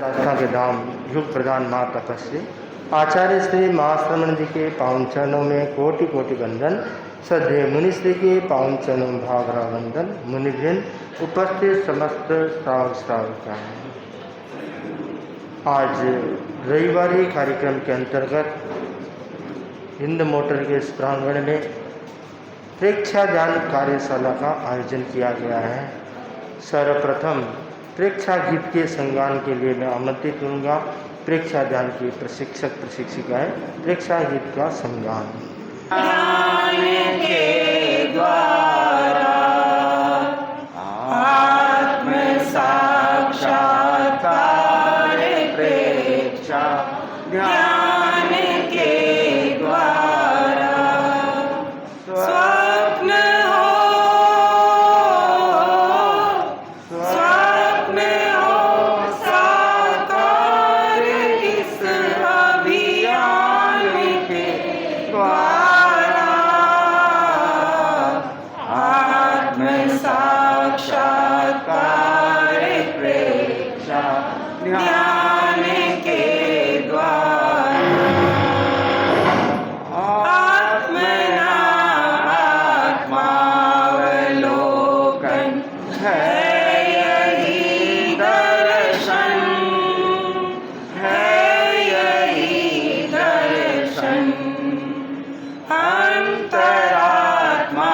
प्रार्थना के धाम युग प्रधान माँ तपस्वी आचार्य श्री महाश्रमण जी के पावन चरणों में कोटि कोटि वंदन। श्रद्धेय मुनिश्री के पावन चरणों में भावरा वंदन। मुनिवृंद, उपस्थित समस्त श्रावक श्राविका, आज रविवारी कार्यक्रम के अंतर्गत हिंद मोटर के इस प्रांगण में प्रेक्षा ज्ञान कार्यशाला का आयोजन किया गया है। सर्वप्रथम प्रेक्षा गीत के संगान के लिए मैं आमंत्रित करूँगा प्रेक्षा ध्यान की प्रशिक्षक प्रशिक्षिकाएं प्रेक्षा गीत का संगान। ज्ञान के द्वारा आत्म साक्षात्कार प्रेक्षा ज्ञान के द्वारा स्वप्न हो साकार इस अभियान के द्वारा आत्म साक्षात्कार प्रेक्षा ज्ञान के द्वारा आत्मावलोकन है यही दर्शन, है यही दर्शन। अंतरात्मा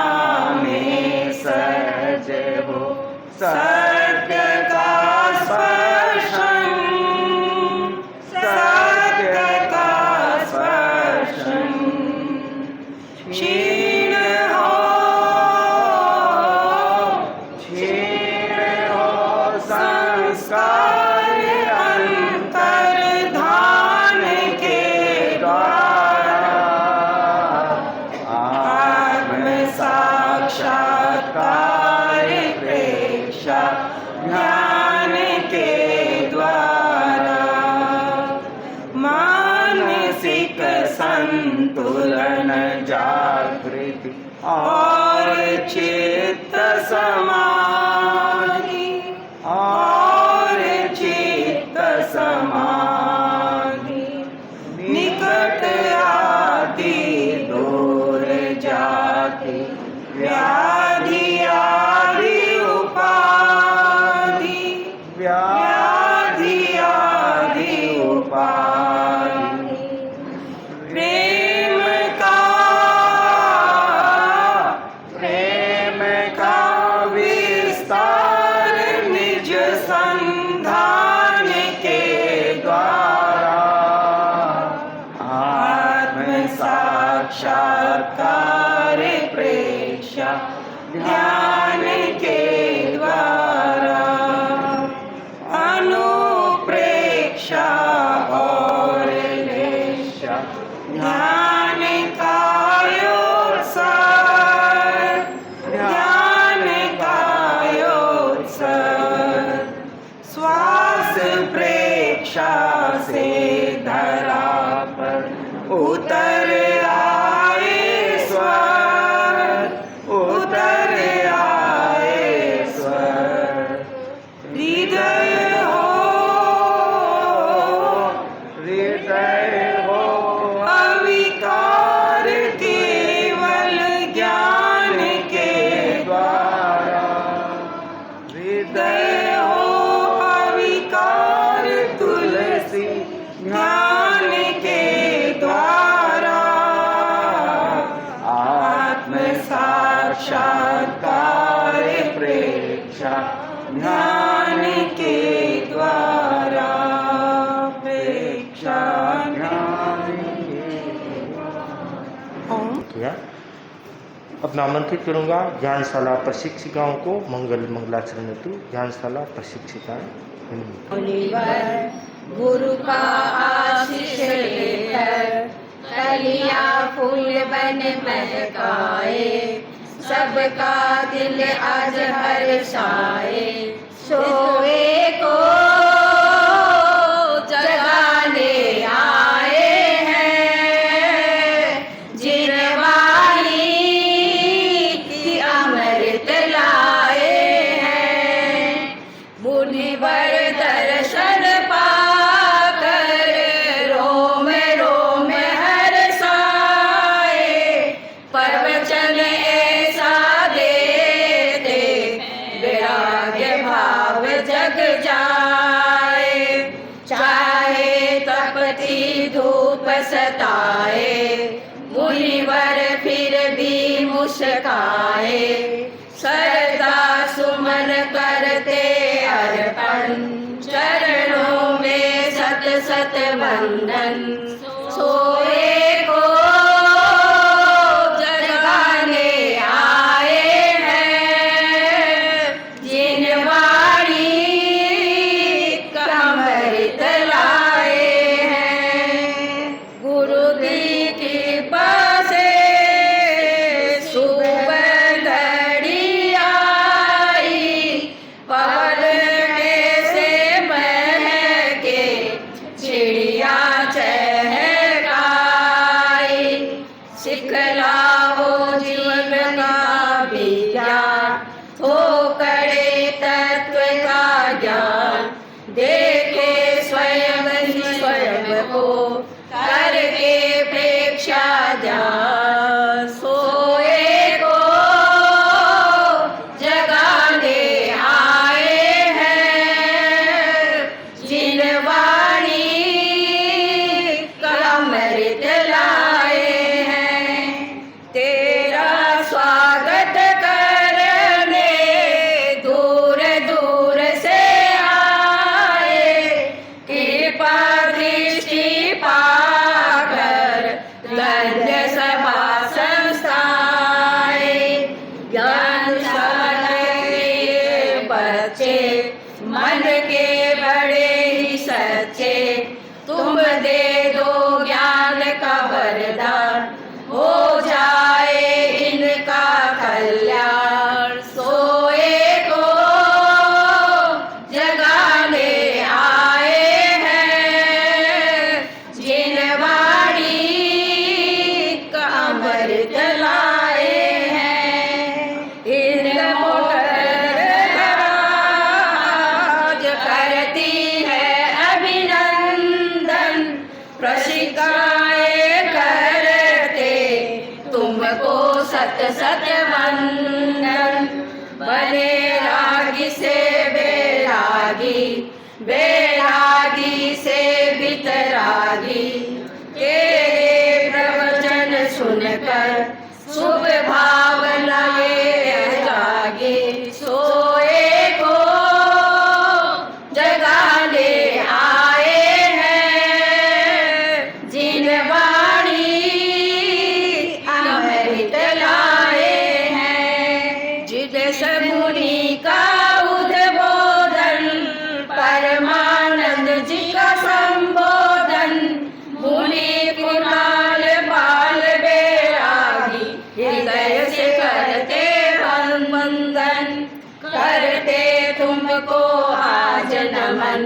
में सज हो सत्य का स्पर्शन, सत्य का स्पर्शन। क्षीण हो संस्कार अंतर्धान के द्वारा आत्म साक्षात्कार प्रेक्षा ज्ञान के द्वारा मानसिक संतुलन जागृति और चित्त समाधि, और चित्त समाधि। निकट आती दूर जाती व्याधि आदि उपाधि, व्याधि आदि उपाधि। प्रेम का विस्तार निज संधान के द्वारा आत्म साक्षात्कार प्रेक्षा ज्ञान के द्वारा अनुप्रेक्षा और लेशा ध्यान कायोत्सव, ध्यान कायोत्सव। श्वास प्रेक्षा से धरा पर उतर आए स्वर, उतर आए स्वर। हृदय हो अविकार केवल ज्ञान के द्वारा। हृदय हो अविकार तुलसी ज्ञान के द्वारा आत्म साक्षात्कार प्रेक्षा ज्ञान के द्वारा प्रेक्षा ज्ञान के किया। अब मैं आमंत्रित करूँगा ज्ञानशाला प्रशिक्षिकाओं को मंगलाचरण हेतु ज्ञानशाला प्रशिक्षिकाएं। मुनिवर गुरु का आशीष लेकर कलिया फूल बन महकाए, सबका दिल आज हर्षाए। सोए को जगाने आए हैं, जिनवाणी की अमृत लाए हैं। मुनिवर दर्शन पा जलती धूप सताए, मुनिवर फिर भी मुस्काए। सदा सुमन करते अर्पण, चरणों में सत सत वंदन। सोए को जगाने आए हैं, जिन वाणी अमृत लाए हैं। गुरु की कृपा से सुबह घड़ी आई, पवन में से महके चिड़िया चहकाई। सिखलाओ जीवन का विज्ञान, हो करे तत्व का ज्ञान। देखे स्वयं ही स्वयं को, करके प्रेक्षा ध्यान। सोए को जगाने आए हैं, जिन वाणी अमृत लाए हैं। तेरा स्वागत करने दूर दूर से आए, कृपा दृष्टि पाकर धन्य सभा संस्थाए। ज्ञानशाला के बच्चे मन के बड़े ही सच्चे, तुम दे दो ज्ञान का वरदान, हो जाए इनका कल्याण। सोए को जगाने आए हैं, जिन वाणी अमृत लाए हैं। इंद्र मोटर राज करती है अभिनंदन, प्रशिकाएं करते तुमको सत सत वंदन। बने रागी से बैरागी, बैरागी से वितरागी। तेरे प्रवचन सुनकर शुभ भावना ये जागे। सोए को जगाने आए हैं, जिन वाणी अमृत लाए हैं। जिन समुनि का उद्बोधन, परमानंद जी का संबोधन। मुनि कुणाल बाल बैरागी, हृदय से करते वंदन। करते तुमको आज नमन,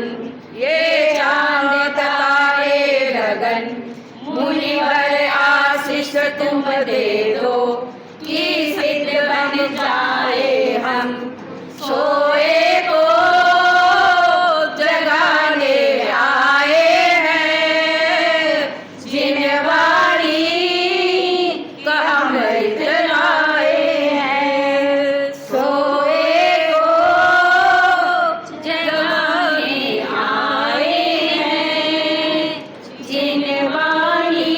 ये चांद तारे गगन। मुनिवर आशीष तुम दे दो, कि सिद्ध बन जाए हम। सोए को जगाने आए हैं, जिन वाणी अमृत लाए हैं। सोए को जगाने आए हैं, जिन वाणी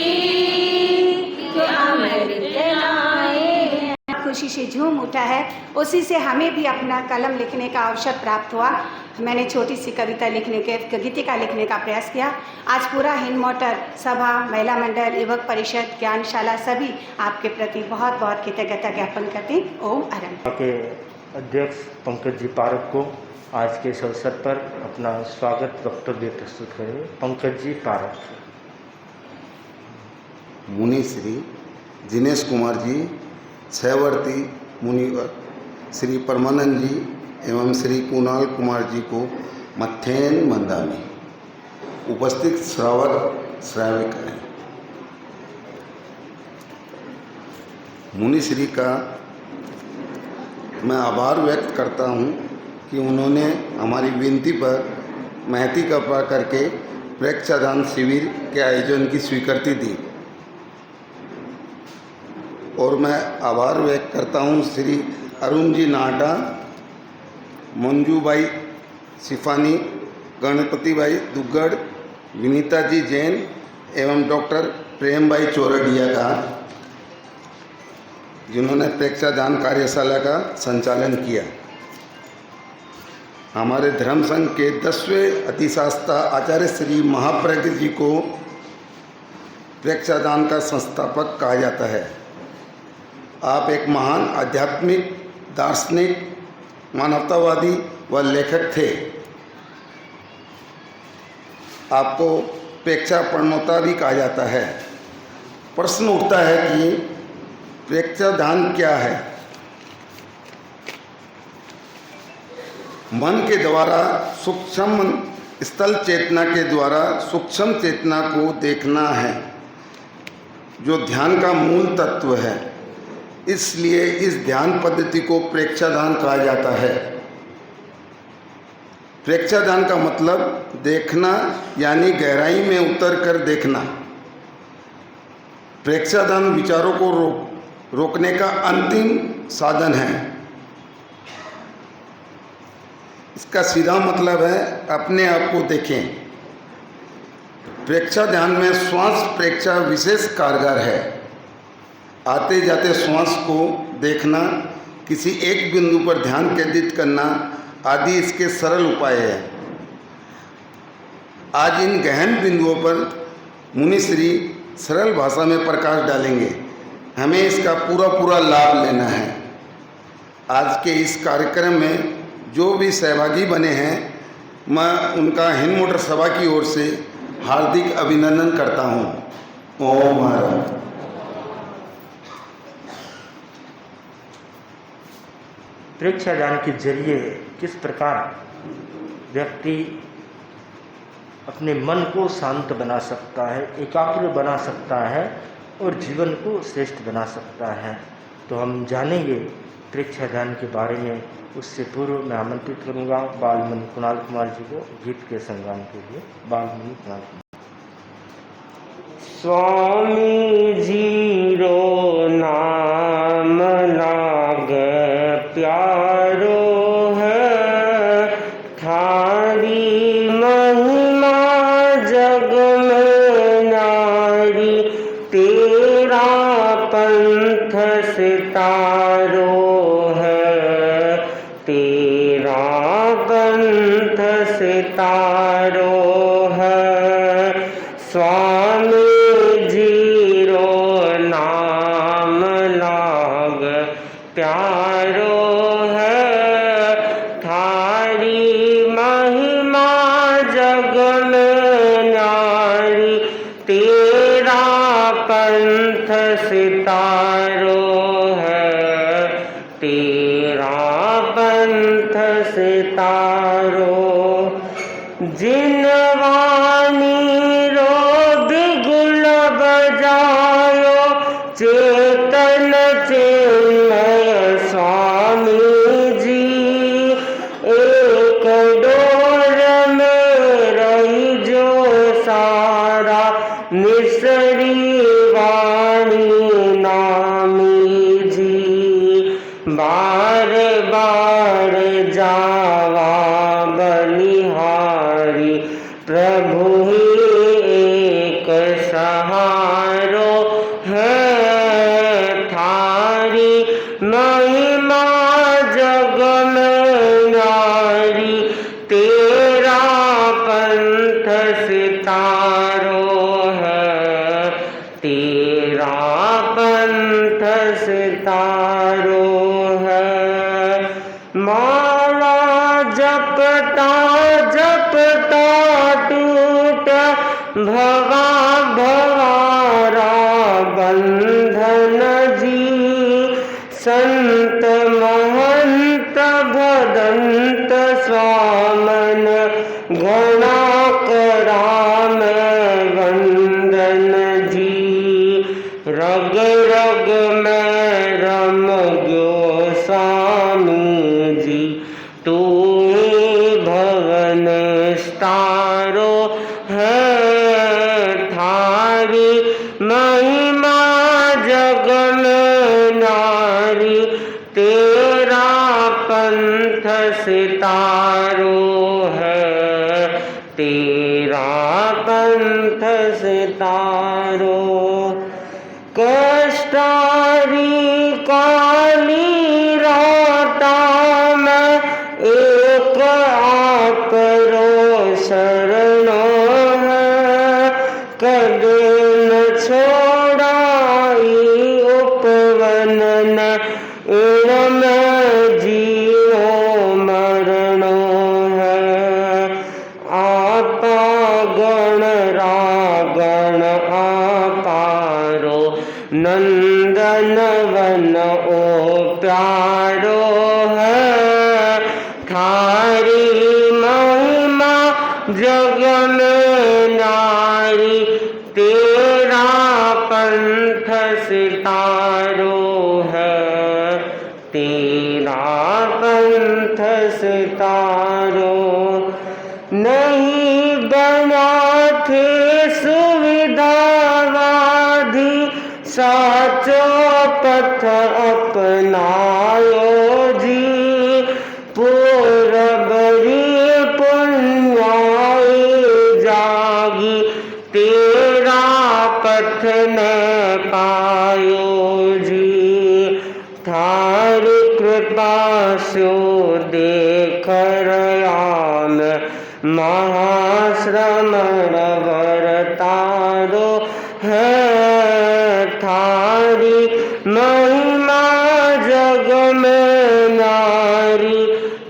अमृत लाए हैं। खुशी से झूम उठा है, उसी से हमें भी अपना कलम लिखने का अवसर प्राप्त हुआ। मैंने छोटी सी कविता लिखने के गीतिका लिखने का प्रयास किया। आज पूरा हिंद मोटर सभा, महिला मंडल, युवक परिषद, ज्ञानशाला सभी आपके प्रति बहुत बहुत कृतज्ञता ज्ञापन करते हैं। ओम अरम। के अध्यक्ष पंकज जी पारक को आज के इस अवसर पर अपना स्वागत वक्तव्य प्रस्तुत करेंगे। पंकज जी पारक। मुनि श्री जिनेश कुमार जी, छयवर्ती मुनिवर श्री परमानंद जी एवं श्री कुणाल कुमार जी को मथेन मंदानी। उपस्थित श्रावक श्राविकाएं, मुनि श्री का मैं आभार व्यक्त करता हूं कि उन्होंने हमारी विनती पर महती कृपा करके प्रेक्षादान शिविर के आयोजन की स्वीकृति दी। और मैं आभार व्यक्त करता हूं श्री अरुण जी नाडा, मंजूबाई सिफानी, गणपति भाई दुग्गड़ विनीता जी जैन एवं डॉक्टर प्रेम भाई चौरडिया का, जिन्होंने प्रेक्षादान कार्यशाला का संचालन किया। हमारे धर्म संघ के 10वें अधिशास्ता आचार्य श्री महाप्रज्ञ जी को प्रेक्षादान का संस्थापक कहा जाता है। आप एक महान आध्यात्मिक, दार्शनिक, मानवतावादी व लेखक थे। आपको प्रेक्षा प्रणोता भी कहा जाता है। प्रश्न उठता है कि प्रेक्षादान क्या है? मन के द्वारा सूक्ष्म स्थल चेतना के द्वारा सूक्ष्म चेतना को देखना है, जो ध्यान का मूल तत्व है। इसलिए इस ध्यान पद्धति को प्रेक्षादान कहा जाता है। प्रेक्षादान का मतलब देखना, यानी गहराई में उतर कर देखना। प्रेक्षादान विचारों को रोकने का अंतिम साधन है। इसका सीधा मतलब है अपने आप को देखें। प्रेक्षा ध्यान में श्वास प्रेक्षा विशेष कारगर है। आते जाते श्वास को देखना, किसी एक बिंदु पर ध्यान केंद्रित करना आदि इसके सरल उपाय हैं। आज इन गहन बिंदुओं पर मुनिश्री सरल भाषा में प्रकाश डालेंगे। हमें इसका पूरा लाभ लेना है। आज के इस कार्यक्रम में जो भी सहभागी बने हैं, मैं उनका हिंद मोटर सभा की ओर से हार्दिक अभिनंदन करता हूँ। ओम हर। प्रेक्षादान के जरिए किस प्रकार व्यक्ति अपने मन को शांत बना सकता है, एकाग्र बना सकता है और जीवन को श्रेष्ठ बना सकता है, तो हम जानेंगे प्रेक्षादान के बारे में। उससे पूर्व मैं आमंत्रित करूंगा बालमुनि कुणाल कुमार जी को गीत के संगान के लिए। बालमुनि कुणाल कुमार। स्वामी जीरो नाम लाग प्यारो है, थारी महिमा जग में नारी, तेरा पंथ सितारो है, तेरा पंथ सितारो है। स्वामी जीरो नाम लाग प्यारो है, थारी महिमा जग में नारी, तेरा पंथ सितारो है, तेरा पंथ सितारो। जिन वाणी रो बिगुल बजायो, चेतन चिन्मय स्वामी जी, एक डोर में रही जो सारा, निसरी वाणी नामी जी। बार बार जावा बलिहारी, प्रभु ही एक सहारो है, थारी महिमा जग में नारी, तेरा पंथ सितारो है, तेरा पंथ सितारो है। माला जपता जपता टूट भवा भवारा बंधन जी, संत महंत भदंत स्वामन, घना कराम वंदन जी। रग रग में रम गयो स्वामी जी, तू ही भवन स्तारो है, थारी महिमा जग में नारी, तेरा पंथ सितारो है, तेरा तेरा पंथ सितारो। कष्टारी काली राता में एक आपरो शरणो है। कदे न छोड़ाई उपवन न इनमें जीवो मरणो है। आपा गण रागण आपारो नंदन वन ओ प्यारो है। थारी महिमा जग में नारी तेरा पंथ सितारो है। तेरा पंथ सितारो। नहीं बना थे सुविधावादी साचो पथ अपनायो जी। पूरबरी पुण्याई जागी तेरा पथ न पायो जी। थारी कृपा सो देख रयाम महाश्रमण वरतारो है। थारी महिमा जग में नारी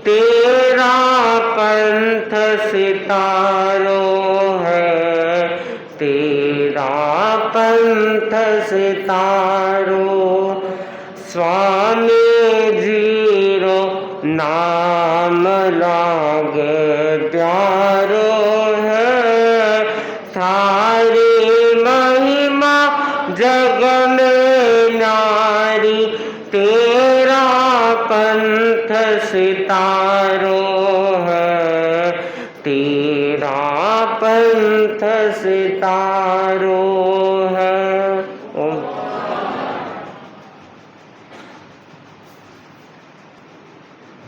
तेरा पंथ सितारो है। तेरा पंथ सितारो। स्वामी जीरो नाम लागे प्यारो है। थारी महिमा जग में नारी तेरा पंथ सितारो है। तेरा पंथ सितारो है। ओम।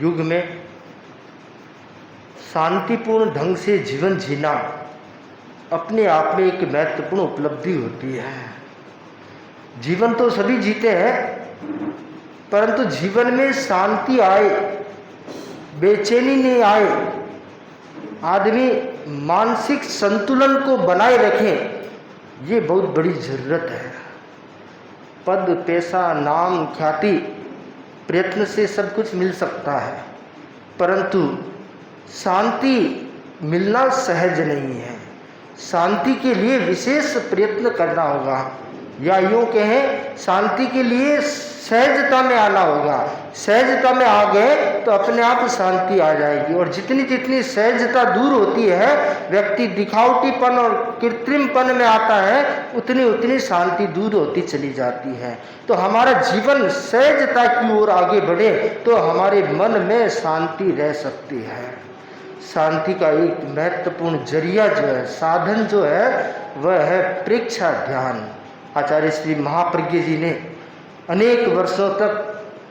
युग में शांतिपूर्ण ढंग से जीवन जीना अपने आप में एक महत्वपूर्ण उपलब्धि होती है। जीवन तो सभी जीते हैं, परंतु जीवन में शांति आए, बेचैनी नहीं आए, आदमी मानसिक संतुलन को बनाए रखे, ये बहुत बड़ी जरूरत है। पद, पैसा, नाम, ख्याति, प्रयत्न से सब कुछ मिल सकता है, परंतु शांति मिलना सहज नहीं है। शांति के लिए विशेष प्रयत्न करना होगा, या यूँ कहें शांति के लिए सहजता में आना होगा। सहजता में आ गए तो अपने आप शांति आ जाएगी। और जितनी जितनी सहजता दूर होती है, व्यक्ति दिखावटीपन और कृत्रिमपन में आता है, उतनी उतनी शांति दूर होती चली जाती है। तो हमारा जीवन सहजता की ओर आगे बढ़े तो हमारे मन में शांति रह सकती है। शांति का एक महत्वपूर्ण जरिया जो है, साधन जो है, वह है प्रेक्षा ध्यान। आचार्य श्री महाप्रज्ञ जी ने अनेक वर्षों तक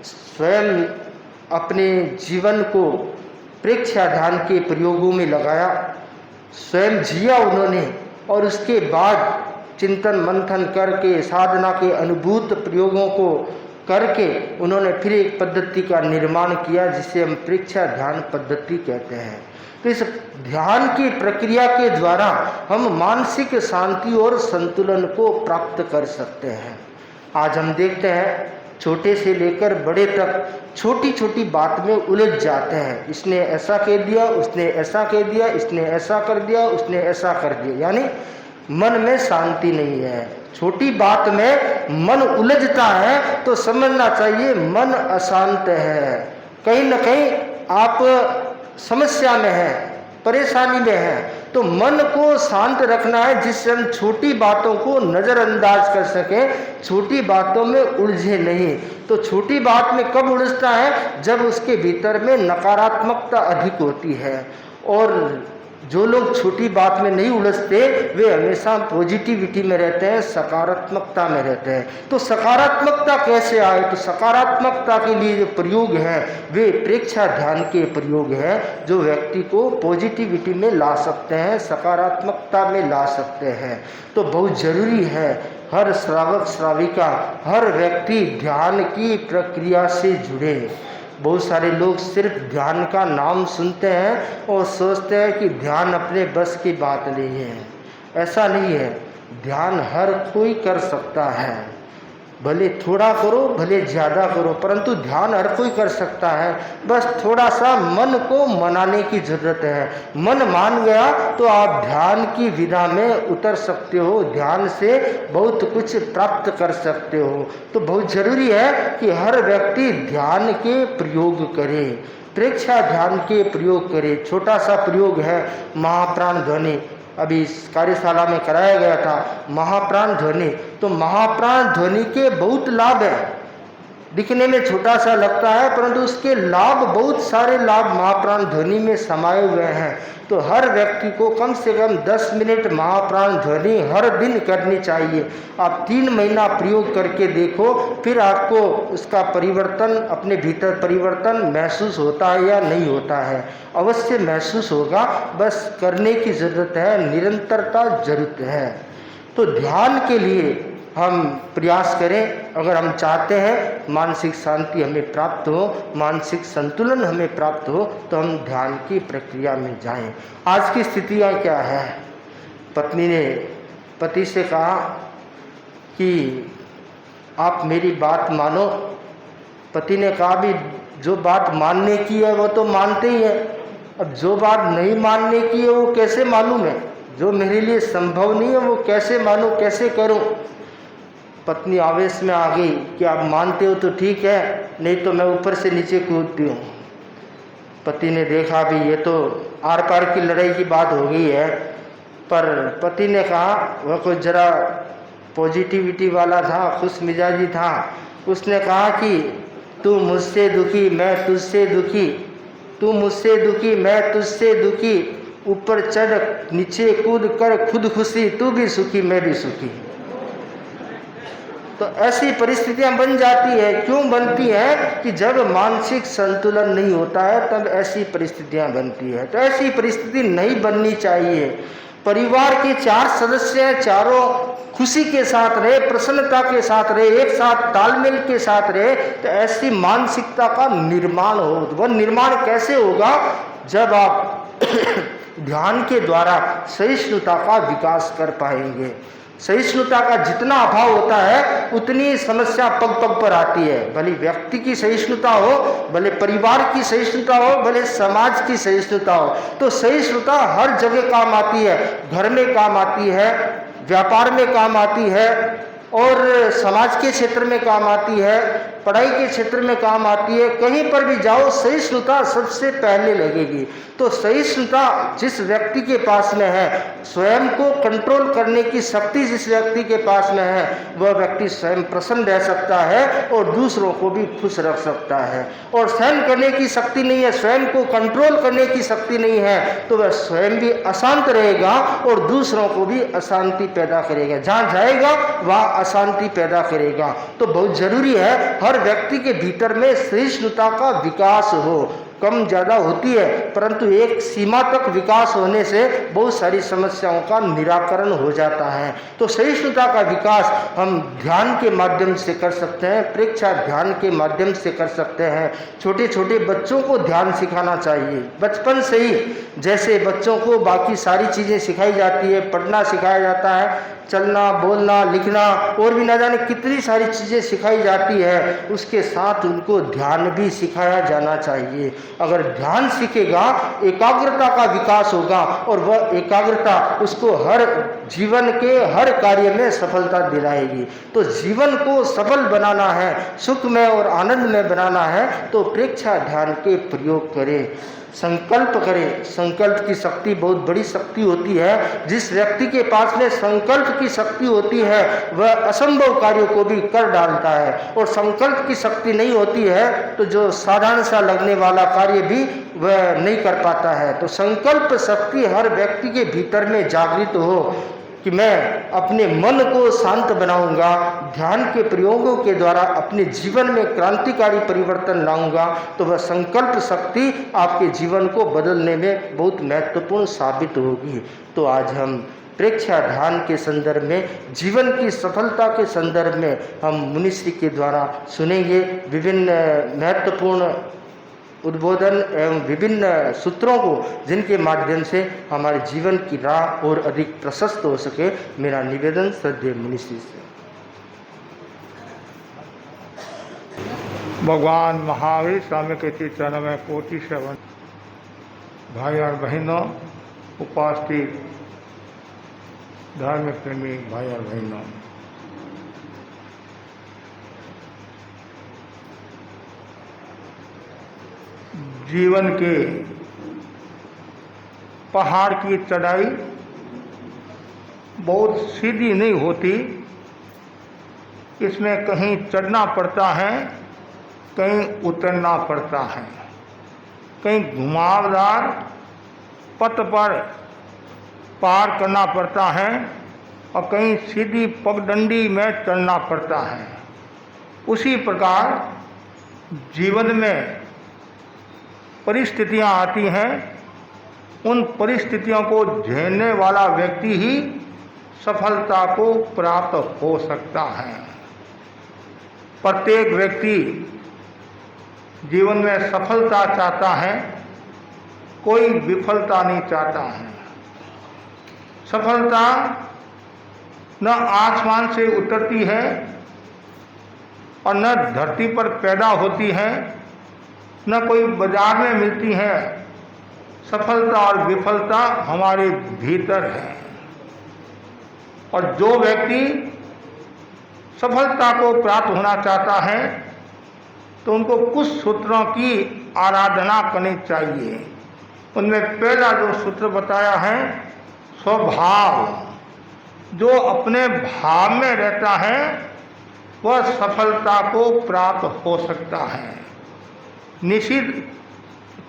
स्वयं अपने जीवन को प्रेक्षा ध्यान के प्रयोगों में लगाया, स्वयं जिया उन्होंने, और उसके बाद चिंतन मंथन करके साधना के अनुभूत प्रयोगों को करके उन्होंने फिर एक पद्धति का निर्माण किया, जिसे हम प्रेक्षा ध्यान पद्धति कहते हैं। तो इस ध्यान की प्रक्रिया के द्वारा हम मानसिक शांति और संतुलन को प्राप्त कर सकते हैं। आज हम देखते हैं छोटे से लेकर बड़े तक छोटी छोटी बात में उलझ जाते हैं। इसने ऐसा कह दिया, उसने ऐसा कह दिया, इसने ऐसा कर दिया, उसने ऐसा कर दिया, यानी मन में शांति नहीं है। छोटी बात में मन उलझता है तो समझना चाहिए मन अशांत है, कहीं न कहीं आप समस्या में है, परेशानी में है। तो मन को शांत रखना है, जिससे हम छोटी बातों को नज़रअंदाज कर सकें, छोटी बातों में उलझे नहीं। तो छोटी बात में कब उलझता है? जब उसके भीतर में नकारात्मकता अधिक होती है। और जो लोग छोटी बात में नहीं उलझते वे हमेशा पॉजिटिविटी में रहते हैं, सकारात्मकता में रहते हैं। तो सकारात्मकता कैसे आए? तो सकारात्मकता के लिए जो प्रयोग हैं वे प्रेक्षा ध्यान के प्रयोग हैं जो व्यक्ति को पॉजिटिविटी में ला सकते हैं, सकारात्मकता में ला सकते हैं। तो बहुत जरूरी है हर श्रावक श्राविका, हर व्यक्ति ध्यान की प्रक्रिया से जुड़े। बहुत सारे लोग सिर्फ ध्यान का नाम सुनते हैं और सोचते हैं कि ध्यान अपने बस की बात नहीं है। ऐसा नहीं है, ध्यान हर कोई कर सकता है, भले थोड़ा करो भले ज़्यादा करो, परंतु ध्यान हर कोई कर सकता है। बस थोड़ा सा मन को मनाने की ज़रूरत है। मन मान गया तो आप ध्यान की विधा में उतर सकते हो, ध्यान से बहुत कुछ प्राप्त कर सकते हो। तो बहुत ज़रूरी है कि हर व्यक्ति ध्यान के प्रयोग करे, प्रेक्षा ध्यान के प्रयोग करे। छोटा सा प्रयोग है महाप्राण ध्वनि, अभी इस कार्यशाला में कराया गया था महाप्राण ध्वनि। तो महाप्राण ध्वनि के बहुत लाभ है, दिखने में छोटा सा लगता है परंतु उसके लाभ, बहुत सारे लाभ महाप्राण ध्वनि में समाये हुए हैं। तो हर व्यक्ति को कम से कम 10 मिनट महाप्राण ध्वनि हर दिन करनी चाहिए। आप 3 महीना प्रयोग करके देखो, फिर आपको उसका परिवर्तन, अपने भीतर परिवर्तन महसूस होता है या नहीं होता है। अवश्य महसूस होगा, बस करने की ज़रूरत है, निरंतरता जरूरत है। तो ध्यान के लिए हम प्रयास करें। अगर हम चाहते हैं मानसिक शांति हमें प्राप्त हो, मानसिक संतुलन हमें प्राप्त हो, तो हम ध्यान की प्रक्रिया में जाएं। आज की स्थितियाँ क्या है? पत्नी ने पति से कहा कि आप मेरी बात मानो। पति ने कहा भी जो बात मानने की है वो तो मानते ही है, अब जो बात नहीं मानने की है वो कैसे मालूम है? जो मेरे लिए संभव नहीं है वो कैसे मानूं, कैसे करूं? पत्नी आवेश में आ गई कि आप मानते हो तो ठीक है, नहीं तो मैं ऊपर से नीचे कूदती हूँ। पति ने देखा भी ये तो आर पार की लड़ाई की बात हो गई है, पर पति ने कहा, वह कुछ जरा पॉजिटिविटी वाला था, खुश मिजाजी था। उसने कहा कि तू मुझसे दुखी मैं तुझसे दुखी, तू मुझसे दुखी मैं तुझसे दुखी, ऊपर चढ़ नीचे कूद कर खुद खुशी, तू भी सुखी मैं भी सुखी। तो ऐसी परिस्थितियां बन जाती है। क्यों बनती है? कि जब मानसिक संतुलन नहीं होता है तब ऐसी परिस्थितियां बनती है। तो ऐसी परिस्थिति नहीं बननी चाहिए। परिवार के 4 सदस्य हैं, चारों खुशी के साथ रहे, प्रसन्नता के साथ रहे, एक साथ तालमेल के साथ रहे, तो ऐसी मानसिकता का निर्माण हो। वह निर्माण कैसे होगा? जब आप ध्यान के द्वारा सहिष्णुता का विकास कर पाएंगे। सहिष्णुता का जितना अभाव होता है उतनी समस्या पग पग पर आती है। भले व्यक्ति की सहिष्णुता हो, भले परिवार की सहिष्णुता हो, भले समाज की सहिष्णुता हो, तो सहिष्णुता हर जगह काम आती है। घर में काम आती है, व्यापार में काम आती है, और समाज के क्षेत्र में काम आती है, पढ़ाई के क्षेत्र में काम आती है। कहीं पर भी जाओ सहिष्णुता सबसे पहले लगेगी। तो सहिष्णुता जिस व्यक्ति के पास में है, स्वयं को कंट्रोल करने की शक्ति जिस व्यक्ति के पास में है, वह व्यक्ति स्वयं प्रसन्न रह सकता है और दूसरों को भी खुश रख सकता है। और सहन करने की शक्ति नहीं है, स्वयं को कंट्रोल करने की शक्ति नहीं है, तो वह स्वयं भी अशांत रहेगा और दूसरों को भी अशांति पैदा करेगा। जहाँ जाएगा वहाँ अशांति पैदा करेगा। तो बहुत जरूरी है हर व्यक्ति के भीतर में सहिष्णुता का विकास हो। कम ज़्यादा होती है, परंतु एक सीमा तक विकास होने से बहुत सारी समस्याओं का निराकरण हो जाता है। तो सहिष्णुता का विकास हम ध्यान के माध्यम से कर सकते हैं, प्रेक्षा ध्यान के माध्यम से कर सकते हैं। छोटे छोटे बच्चों को ध्यान सिखाना चाहिए बचपन से ही। जैसे बच्चों को बाकी सारी चीज़ें सिखाई जाती है, पढ़ना सिखाया जाता है, चलना बोलना लिखना और भी न जाने कितनी सारी चीज़ें सिखाई जाती है, उसके साथ उनको ध्यान भी सिखाया जाना चाहिए। अगर ध्यान सीखेगा एकाग्रता का विकास होगा और वह एकाग्रता उसको हर जीवन के हर कार्य में सफलता दिलाएगी। तो जीवन को सफल बनाना है, सुख में और आनंद में बनाना है, तो प्रेक्षा ध्यान के प्रयोग करें। संकल्प करें। संकल्प की शक्ति बहुत बड़ी शक्ति होती है। जिस व्यक्ति के पास में संकल्प की शक्ति होती है वह असंभव कार्यों को भी कर डालता है, और संकल्प की शक्ति नहीं होती है तो जो साधारण सा लगने वाला कार्य भी वह नहीं कर पाता है। तो संकल्प शक्ति हर व्यक्ति के भीतर में जागृत हो कि मैं अपने मन को शांत बनाऊंगा, ध्यान के प्रयोगों के द्वारा अपने जीवन में क्रांतिकारी परिवर्तन लाऊंगा, तो वह संकल्प शक्ति आपके जीवन को बदलने में बहुत महत्वपूर्ण साबित होगी। तो आज हम प्रेक्षा ध्यान के संदर्भ में, जीवन की सफलता के संदर्भ में हम मुनिश्री के द्वारा सुनेंगे विभिन्न महत्वपूर्ण उद्बोधन एवं विभिन्न सूत्रों को, जिनके माध्यम से हमारे जीवन की राह और अधिक प्रशस्त हो सके। मेरा निवेदन श्रद्धेय मुनिश्री से। भगवान महावीर स्वामी के चरणों में कोटि से भाई और बहनों, उपस्थित धार्मिक प्रेमी भाई और बहनों, जीवन के पहाड़ की चढ़ाई बहुत सीधी नहीं होती। इसमें कहीं चढ़ना पड़ता है, कहीं उतरना पड़ता है, कहीं घुमावदार पथ पर पार करना पड़ता है और कहीं सीधी पगडंडी में चलना पड़ता है। उसी प्रकार जीवन में परिस्थितियां आती हैं, उन परिस्थितियों को झेलने वाला व्यक्ति ही सफलता को प्राप्त हो सकता है। प्रत्येक व्यक्ति जीवन में सफलता चाहता है, कोई विफलता नहीं चाहता है। सफलता न आसमान से उतरती है और न धरती पर पैदा होती है, न कोई बाजार में मिलती है। सफलता और विफलता हमारे भीतर है। और जो व्यक्ति सफलता को प्राप्त होना चाहता है तो उनको कुछ सूत्रों की आराधना करनी चाहिए। उनमें पहला जो सूत्र बताया है, स्वभाव। जो अपने भाव में रहता है वह सफलता को प्राप्त हो सकता है। निषिद्ध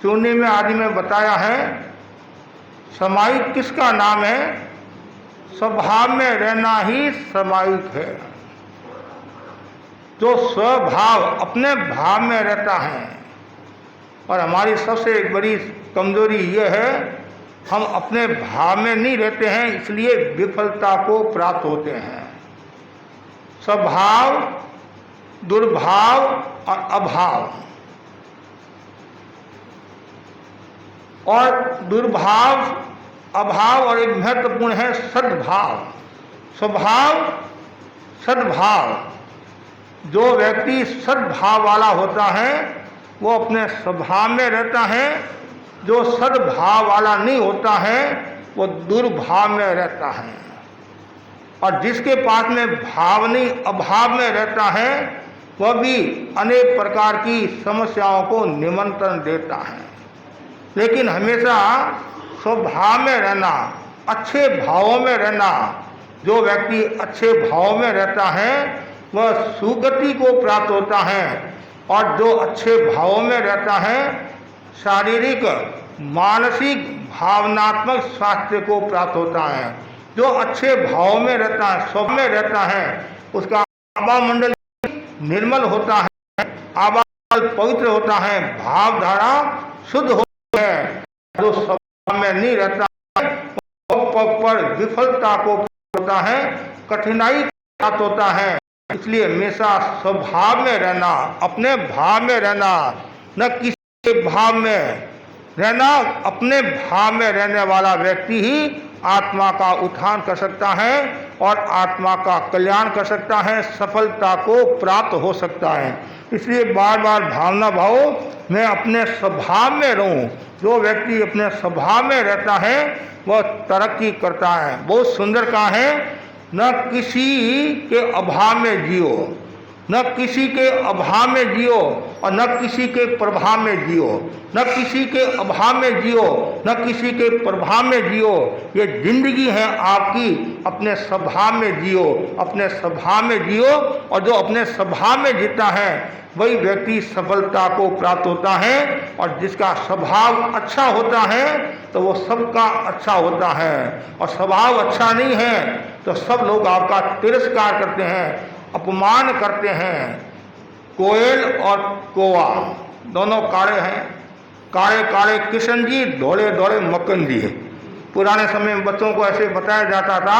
चूर्णी में आदि में बताया है, समायिक किसका नाम है? स्वभाव में रहना ही समायिक है। जो स्वभाव अपने भाव में रहता है, और हमारी सबसे बड़ी कमजोरी यह है, हम अपने भाव में नहीं रहते हैं, इसलिए विफलता को प्राप्त होते हैं। स्वभाव, दुर्भाव और अभाव। और दुर्भाव, अभाव और एक महत्वपूर्ण है सद्भाव। स्वभाव, सद्भाव। जो व्यक्ति सद्भाव वाला होता है वो अपने स्वभाव में रहता है। जो सद्भाव वाला नहीं होता है वो दुर्भाव में रहता है। और जिसके पास में भाव नहीं, अभाव में रहता है, वह भी अनेक प्रकार की समस्याओं को निमंत्रण देता है। लेकिन हमेशा स्वभाव में रहना, अच्छे भावों में रहना। जो व्यक्ति अच्छे भाव में रहता है वह सुगति को प्राप्त होता है। और जो अच्छे भावों में रहता है शारीरिक, मानसिक, भावनात्मक स्वास्थ्य को प्राप्त होता है। जो अच्छे भाव में रहता है, स्व में रहता है, उसका आभा मंडल निर्मल होता है, आभा पवित्र होता है, भावधारा शुद्ध होती है। जो स्वभाव में नहीं रहता है पर विफलता को होता है, कठिनाई प्राप्त होता है। इसलिए हमेशा स्वभाव में रहना, अपने भाव में रहना, न किसी के भाव में रहना। अपने भाव में रहने वाला व्यक्ति ही आत्मा का उत्थान कर सकता है और आत्मा का कल्याण कर सकता है, सफलता को प्राप्त हो सकता है। इसलिए बार बार भावना भाव मैं अपने स्वभाव में रहूं। जो व्यक्ति अपने स्वभाव में रहता है वह तरक्की करता है। बहुत सुंदर कहा है, न किसी के अभाव में जियो। न किसी के अभाव में जियो और न किसी के प्रभाव में जियो, न किसी के अभाव में जियो न किसी के प्रभाव में जियो। ये जिंदगी है आपकी, अपने स्वभाव में जियो, अपने स्वभाव में जियो। और जो अपने स्वभाव में जीता है वही व्यक्ति सफलता को प्राप्त होता है। और जिसका स्वभाव अच्छा होता है तो वो सबका अच्छा होता है, और स्वभाव अच्छा नहीं है तो सब लोग आपका तिरस्कार करते हैं, अपमान करते हैं। कोयल और कौवा दोनों काले हैं, काले काले किशन जी, धोले धोले मक्खन जी है। पुराने समय में बच्चों को ऐसे बताया जाता था।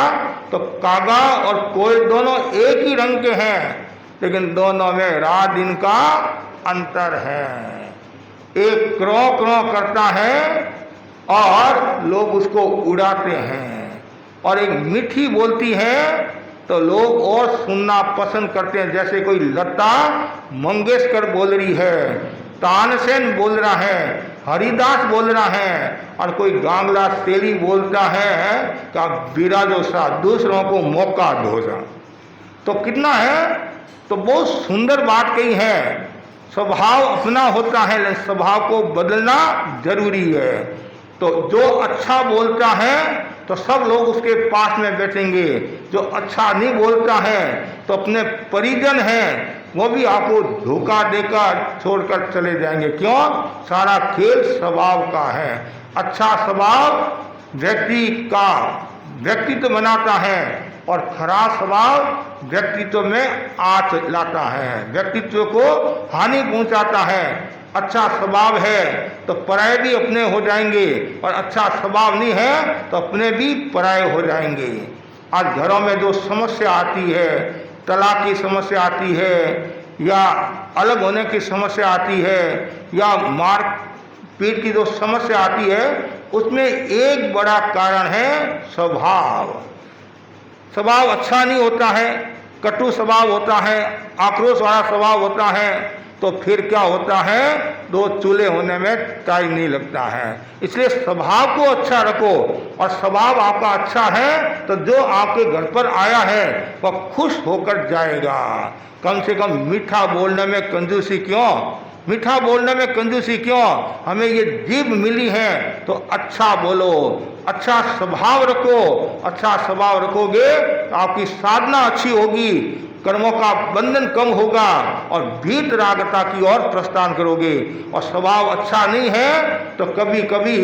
तो कागा और कोयल दोनों एक ही रंग के हैं, लेकिन दोनों में रात दिन का अंतर है। एक क्रों क्रों करता है और लोग उसको उड़ाते हैं, और एक मीठी बोलती है तो लोग और सुनना पसंद करते हैं। जैसे कोई लता मंगेशकर बोल रही है, तानसेन बोल रहा है, हरिदास बोल रहा है, और कोई गांगला तेली बोलता है कि आप बिराजो सा, दूसरों को मौका दो सा। तो कितना है, तो बहुत सुंदर बात कही है। स्वभाव अपना होता है, लेकिन स्वभाव को बदलना जरूरी है। तो जो अच्छा बोलता है तो सब लोग उसके पास में बैठेंगे, जो अच्छा नहीं बोलता है तो अपने परिजन हैं वो भी आपको धोखा देकर छोड़कर चले जाएंगे। क्यों? सारा खेल स्वभाव का है। अच्छा स्वभाव व्यक्ति का व्यक्तित्व बनाता है, और खराब स्वभाव व्यक्तित्व में आँच लाता है, व्यक्तित्व को हानि पहुंचाता है। अच्छा स्वभाव है तो पराये भी अपने हो जाएंगे, और अच्छा स्वभाव नहीं है तो अपने भी पराये हो जाएंगे। आज घरों में जो समस्या आती है, तलाक की समस्या आती है, या अलग होने की समस्या आती है, या मार पीट की जो समस्या आती है, उसमें एक बड़ा कारण है स्वभाव। स्वभाव अच्छा नहीं होता है, कटु स्वभाव होता है, आक्रोश वाला स्वभाव होता है, तो फिर क्या होता है, दो चूल्हे होने में टाइम नहीं लगता है। इसलिए स्वभाव को अच्छा रखो, और स्वभाव आपका अच्छा है तो जो आपके घर पर आया है वह खुश होकर जाएगा। कम से कम मीठा बोलने में कंजूसी क्यों, मीठा बोलने में कंजूसी क्यों? हमें ये जीभ मिली है तो अच्छा बोलो, अच्छा स्वभाव रखो। अच्छा स्वभाव रखोगे तो आपकी साधना अच्छी होगी, कर्मों का बंधन कम होगा, और भीत रागता की ओर प्रस्थान करोगे। और स्वभाव अच्छा नहीं है तो कभी कभी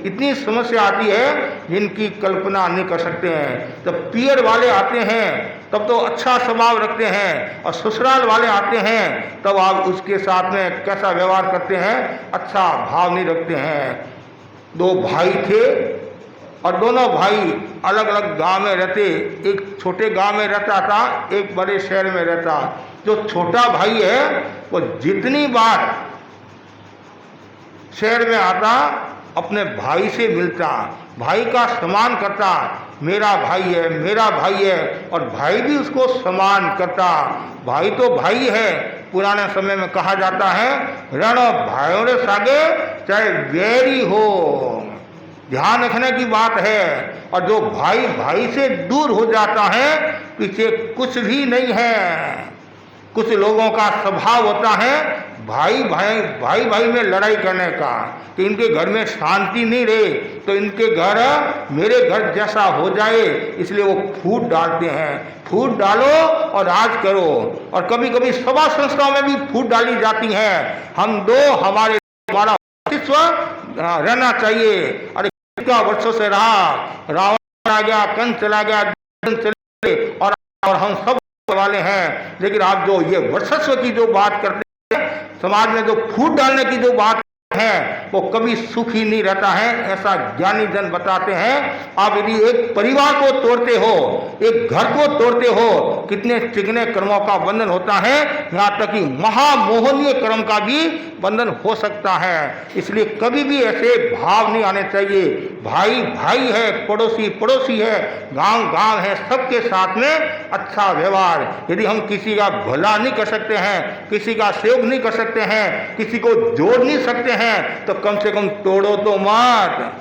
इतनी समस्या आती है जिनकी कल्पना नहीं कर सकते हैं। जब पियर वाले आते हैं तब तो अच्छा स्वभाव रखते हैं, और ससुराल वाले आते हैं तब आप उसके साथ में कैसा व्यवहार करते हैं, अच्छा भाव नहीं रखते हैं। दो भाई थे और दोनों भाई अलग अलग गांव में रहते। एक छोटे गांव में रहता था, एक बड़े शहर में रहता। जो छोटा भाई है वो जितनी बार शहर में आता अपने भाई से मिलता, भाई का सम्मान करता, मेरा भाई है, मेरा भाई है, और भाई भी उसको सम्मान करता। भाई तो भाई है। पुराने समय में कहा जाता है, रण भाइयों रे सागे चाहे वैरी हो। ध्यान रखने की बात है। और जो भाई भाई से दूर हो जाता है पीछे कुछ भी नहीं है। कुछ लोगों का स्वभाव होता है भाई भाई में लड़ाई करने का, कि इनके घर में शांति नहीं रहे तो इनके घर मेरे घर जैसा हो जाए, इसलिए वो फूट डालते हैं। फूट डालो और राज करो। और कभी कभी सभा संस्थाओं में भी फूट डाली जाती है। हम दो हमारा अस्तित्व रहना चाहिए। अरे का वर्षों से रहा, रावण चला गया, कंस चला गया, चले, और हम सब वाले हैं। लेकिन आप जो ये वर्चस्व की जो बात करते हैं, समाज में जो फूट डालने की जो बात है, वो कभी सुखी नहीं रहता है, ऐसा ज्ञानी जन बताते हैं। आप यदि एक परिवार को तोड़ते हो, एक घर को तोड़ते हो, कितने चिकने कर्मों का बंधन होता है, यहाँ तक कि महामोहनीय कर्म का भी बंधन हो सकता है। इसलिए कभी भी ऐसे भाव नहीं आने चाहिए। भाई भाई है, पड़ोसी पड़ोसी है, गांव गांव है, सबके साथ में अच्छा व्यवहार। यदि हम किसी का भला नहीं कर सकते हैं, किसी का सहयोग नहीं कर सकते हैं, किसी को जोड़ नहीं सकते हैं, तो कम से कम तोड़ो तो मत।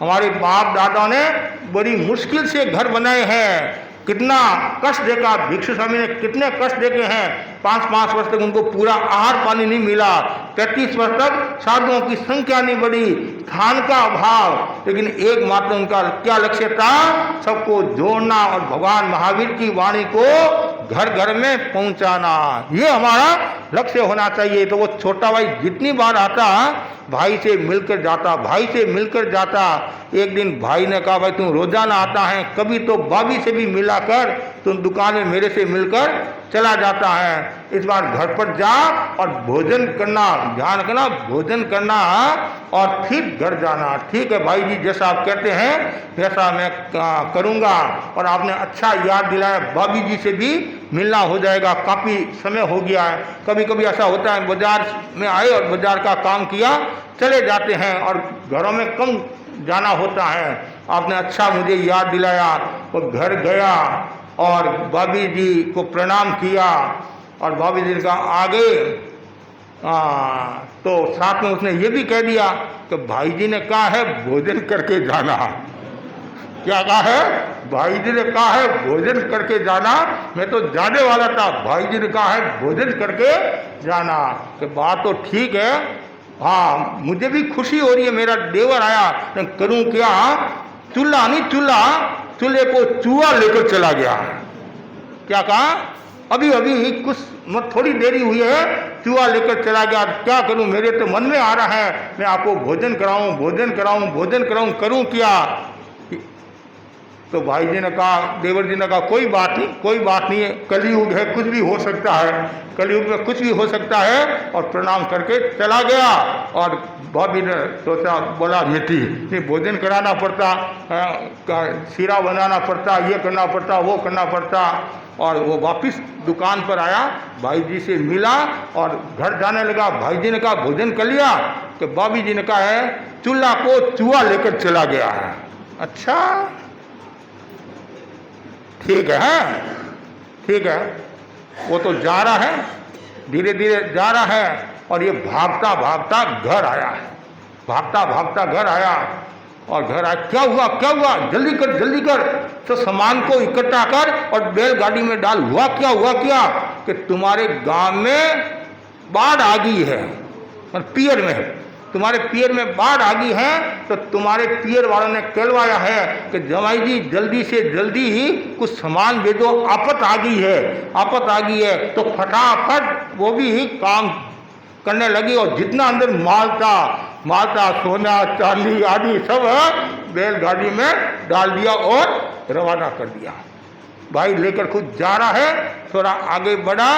हमारे बाप दादा ने बड़ी मुश्किल से घर बनाए हैं, कितना कष्ट देखा, भिक्षु स्वामी ने कितने कष्ट देखे हैं। 5-5 वर्ष तक उनको पूरा आहार पानी नहीं मिला, 33 वर्ष तक साधुओं की संख्या नहीं बढ़ी, स्थान का अभाव, लेकिन एकमात्र उनका क्या लक्ष्य था, सबको जोड़ना और भगवान महावीर की वाणी को घर घर में पहुंचाना, ये हमारा लक्ष्य होना चाहिए। तो वो छोटा भाई जितनी बार आता भाई से मिलकर जाता, भाई से मिलकर जाता। एक दिन भाई ने कहा, भाई तुम रोजाना आता है, कभी तो भाभी से भी मिला कर, तुम दुकान में मेरे से मिलकर चला जाता है। इस बार घर पर जा और भोजन करना, ध्यान करना, भोजन करना और फिर घर जाना। ठीक है भाई जी, जैसा आप कहते हैं वैसा मैं करूँगा। और आपने अच्छा याद दिलाया, भाभी जी से भी मिलना हो जाएगा, काफ़ी समय हो गया है। कभी कभी ऐसा होता है, बाजार में आए और बाजार का काम किया, चले जाते हैं और घरों में कम जाना होता है। आपने अच्छा मुझे याद दिलाया, वो घर गया और भाभी जी को प्रणाम किया और भाभी जी ने कहा आगे। तो साथ में उसने ये भी कह दिया कि भाई जी ने कहा है भोजन करके जाना। क्या कहा है? भाई जी ने कहा है भोजन करके जाना। मैं तो जाने वाला था, भाई जी ने कहा है भोजन करके जाना। कि बात तो ठीक है, हाँ मुझे भी खुशी हो रही है, मेरा देवर आया, मैं करूं क्या? चूल्हा नहीं, चूल्हे को चूहा लेकर चला गया। क्या कहा? अभी अभी कुछ थोड़ी देरी हुई है, चूहा लेकर चला गया। क्या करूं, मेरे तो मन में आ रहा है मैं आपको भोजन कराऊं, भोजन कराऊं, भोजन कराऊं, करूं क्या? तो भाई जी ने कहा, देवर जी ने कहा कोई बात नहीं, कोई बात नहीं है, कलयुग है, कुछ भी हो सकता है, कलयुग में कुछ भी हो सकता है। और प्रणाम करके चला गया। और भाभी ने सोचा, बोला मिट्टी नहीं, भोजन कराना पड़ता, शीरा बनाना पड़ता, ये करना पड़ता, वो करना पड़ता। और वो वापस दुकान पर आया, भाई जी से मिला और घर जाने लगा। भाई जी ने कहा भोजन कर लिया? कि भाभी जी ने कहा है चूल्हा को चूहा लेकर चला गया है। अच्छा ठीक है, ठीक है। वो तो जा रहा है, धीरे धीरे जा रहा है और ये भागता भागता घर आया है, भागता भागता घर आया। और घर आया, क्या हुआ, क्या हुआ, जल्दी कर, जल्दी कर, तो सामान को इकट्ठा कर और बैलगाड़ी में डाल। हुआ क्या, हुआ क्या? कि तुम्हारे गांव में बाढ़ आ गई है, पियर में है, तुम्हारे पियर में बाढ़ आ गई है। तो तुम्हारे पियर वालों ने कहलवाया है कि जमाई जी जल्दी से जल्दी ही कुछ सामान भेजो, आफत आ गई है, आफत आ गई है। तो फटाफट वो भी ही काम करने लगी और जितना अंदर माल था, सोना चांदी आदि सब बैलगाड़ी में डाल दिया और रवाना कर दिया। भाई लेकर खुद जा रहा है, थोड़ा आगे बढ़ा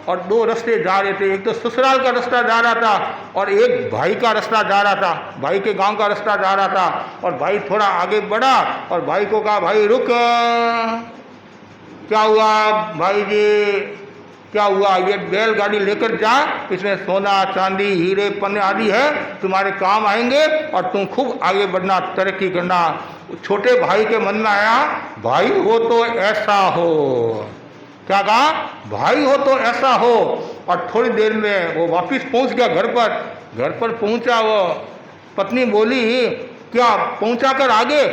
और 2 रास्ते जा रहे थे। एक तो ससुराल का रास्ता जा रहा था और एक भाई का रास्ता जा रहा था, भाई के गांव का रास्ता जा रहा था। और भाई थोड़ा आगे बढ़ा और भाई को कहा, भाई रुक, क्या हुआ भाई जी, क्या हुआ? ये बैलगाड़ी लेकर जा, इसमें सोना चांदी हीरे पन्ने आदि है, तुम्हारे काम आएंगे और तुम खूब आगे बढ़ना, तरक्की करना। छोटे भाई के मन में आया, भाई हो तो ऐसा हो। क्या कहा? भाई हो तो ऐसा हो। और थोड़ी देर में वो वापस पहुंच गया घर पर। घर पर पहुंचा, वो पत्नी बोली, क्या पहुंचा कर आगे?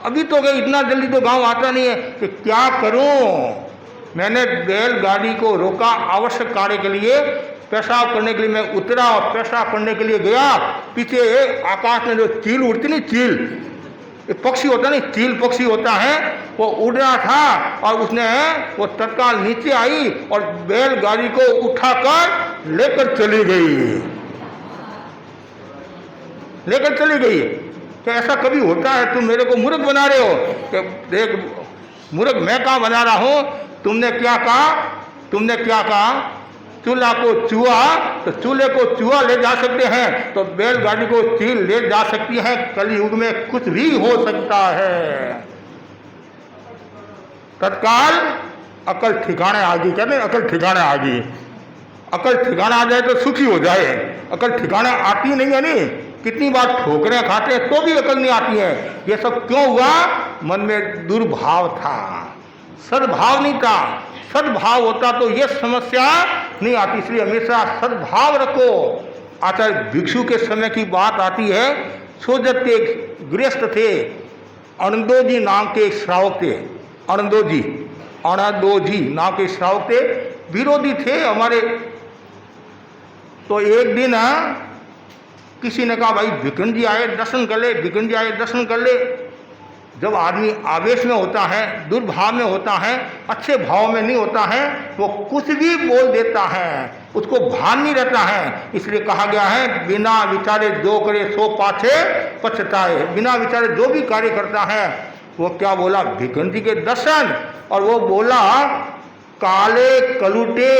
अभी तो गए, इतना जल्दी तो गांव आता नहीं है। कि क्या करूं? मैंने बैलगाड़ी को रोका आवश्यक कार्य के लिए, पेशाब करने के लिए मैं उतरा और पेशाब करने के लिए गया। पीछे आकाश में जो चील उड़ती नहीं, चील पक्षी होता नहीं, चील पक्षी होता है, वो उड़ रहा था और उसने वो तत्काल नीचे आई और बैलगाड़ी को उठाकर लेकर चली गई, लेकर चली गई। तो ऐसा कभी होता है? तुम मेरे को मूर्ख बना रहे हो कि देख, मूर्ख मैं कहाँ बना रहा हूँ? तुमने क्या कहा? तुमने क्या कहा? चूल्हा को चूहा, तो चूल्हे को चूहा ले जा सकते हैं तो बैलगाड़ी को चील ले जा सकती है। कलयुग में कुछ भी हो सकता है। तत्काल अकल ठिकाने आ गई। कहते हैं अकल ठिकाने आ गई। अकल ठिकाना आ जाए तो सुखी हो जाए। अकल ठिकाने आती नहीं है, नहीं कितनी बार ठोकरें खाते हैं तो भी अकल नहीं आती है। ये सब क्यों हुआ? मन में दुर्भाव था, सद्भाव नहीं था। सद्भाव होता तो ये समस्या नहीं आती। इसलिए हमेशा सद्भाव रखो। आचार्य भिक्षु के समय की बात आती है। सोजत के एक गृहस्थ थे, अनंदो जी नाम के एक श्रावक थे। अनंदो जी अणादोजी नाम के श्रावक थे, विरोधी थे हमारे। तो एक दिन किसी ने कहा भाई भिकन जी आए दर्शन कर ले, भिकन जी आए दर्शन कर ले। जब आदमी आवेश में होता है, दुर्भाव में होता है, अच्छे भाव में नहीं होता है, वो कुछ भी बोल देता है, उसको भान नहीं रहता है। इसलिए कहा गया है बिना विचारे जो करे सो पाछे पछताए। बिना विचारे जो भी कार्य करता है, वो क्या बोला, भिकन जी के दर्शन, और वो बोला काले कलूटे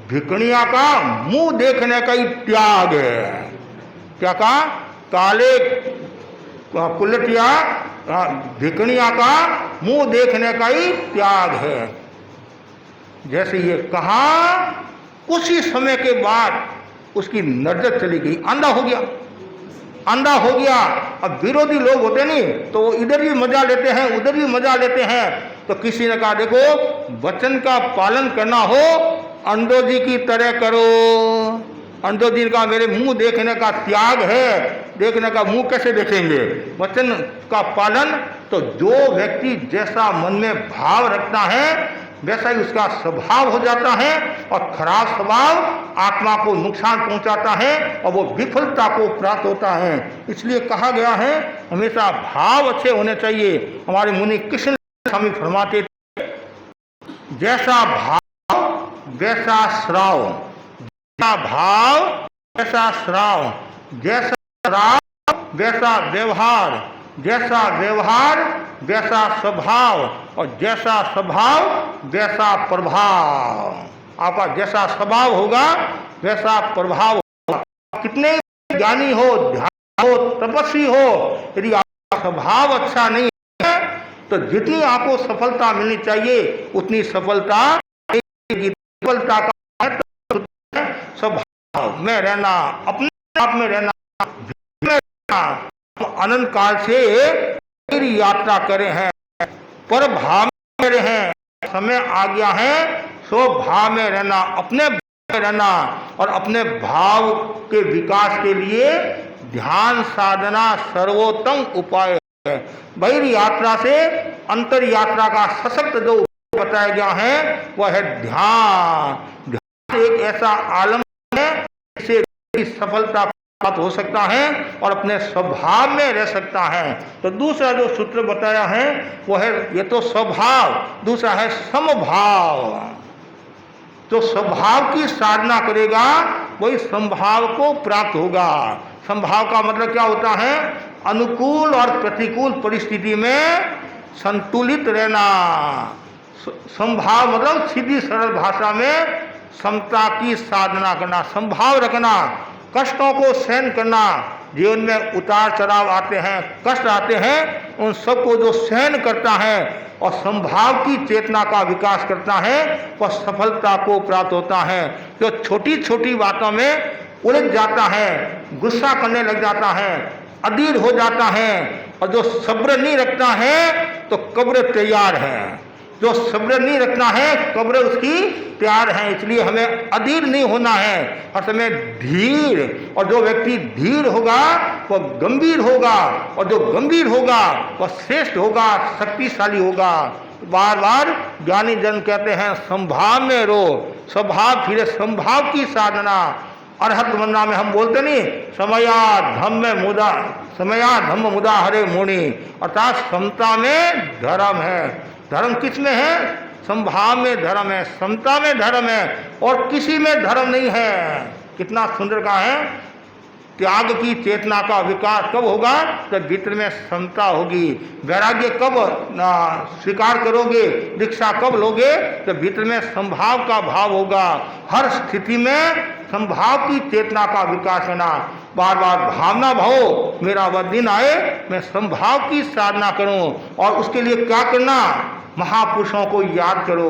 भिकनिया का मुंह देखने का ही त्याग है। क्या कहा, काले कुलटिया भिकनिया का मुंह देखने का ही त्याग है। जैसे ये कहा, कुछ ही समय के बाद उसकी नजर चली गई, अंधा हो गया, अंधा हो गया। अब विरोधी लोग होते नहीं तो वो इधर भी मजा लेते हैं, उधर भी मजा लेते हैं। तो किसी ने कहा देखो वचन का पालन करना हो अंधो जी की तरह करो। अंधो जी का मेरे मुंह देखने का त्याग है, देखने का मुंह कैसे देखेंगे, वचन का पालन। तो जो व्यक्ति जैसा मन में भाव रखता है वैसा ही उसका स्वभाव हो जाता है, और खराब स्वभाव आत्मा को नुकसान पहुंचाता है और वो विफलता को प्राप्त होता है। इसलिए कहा गया है हमेशा भाव अच्छे होने चाहिए। हमारे मुनि कृष्ण स्वामी फरमाते थे जैसा भाव वैसा श्राव, जैसा भाव वैसा श्राव, जैसा श्राव वैसा व्यवहार, जैसा व्यवहार वैसा स्वभाव, और जैसा स्वभाव वैसा प्रभाव। आपका जैसा स्वभाव होगा वैसा प्रभाव होगा। कितने ज्ञानी हो, ध्यान हो, तपस्वी हो, यदि आपका स्वभाव अच्छा नहीं है तो जितनी आपको सफलता मिलनी चाहिए उतनी सफलता नहीं। सफलता का स्वभाव में रहना, अपने आप में रहना, अनंत काल से यात्रा करे हैं, पर भाव में रहें। समय आ गया है सो भाव में रहना, अपने भाव में रहना, और अपने भाव के विकास के लिए ध्यान साधना सर्वोत्तम उपाय है। बहिर यात्रा से अंतर यात्रा का सशक्त जो उपाय बताया गया है वह है ध्यान। ध्यान एक ऐसा आलम है जिससे सफलता प्राप्त हो सकता है और अपने स्वभाव में रह सकता है। तो दूसरा जो सूत्र बताया है वो है, ये तो स्वभाव, दूसरा है समभाव। जो स्वभाव की साधना करेगा वही संभाव को प्राप्त होगा। संभाव का मतलब क्या होता है, अनुकूल और प्रतिकूल परिस्थिति में संतुलित रहना। संभाव मतलब सीधी सरल भाषा में समता की साधना करना, संभाव रखना, कष्टों को सहन करना। जीवन में उतार चढ़ाव आते हैं, कष्ट आते हैं, उन सबको जो सहन करता है और संभाव की चेतना का विकास करता है वह सफलता को प्राप्त होता है। जो छोटी छोटी बातों में उलझ जाता है, गुस्सा करने लग जाता है, अधीर हो जाता है, और जो सब्र नहीं रखता है तो कब्र तैयार है। जो सब्र नहीं रखना है कब्र उसकी तैयार है। इसलिए हमें अधीर नहीं होना है, हर समय धीर। और जो व्यक्ति धीर होगा वह गंभीर होगा, और जो गंभीर होगा वह श्रेष्ठ होगा, शक्तिशाली होगा। बार बार ज्ञानी जन कहते हैं संभाव में रो, स्वभाव फिरे संभाव की साधना। अरहत वंदना में हम बोलते नहीं, समया धम्म मुदा, समया धम्म मुदा हरे मुनि, अर्थात समता में धर्म है। धर्म किस में है, संभाव में धर्म है, समता में धर्म है, और किसी में धर्म नहीं है। कितना सुंदर कहा है, त्याग की चेतना का विकास कब होगा, जब भीतर में समता होगी। वैराग्य कब स्वीकार करोगे, दीक्षा कब लोगे, जब भीतर में संभाव का भाव होगा। हर स्थिति में संभाव की चेतना का विकास होना। बार बार भावना भाव मेरा वह दिन आए मैं संभाव की साधना करूं, और उसके लिए क्या करना, महापुरुषों को याद करो,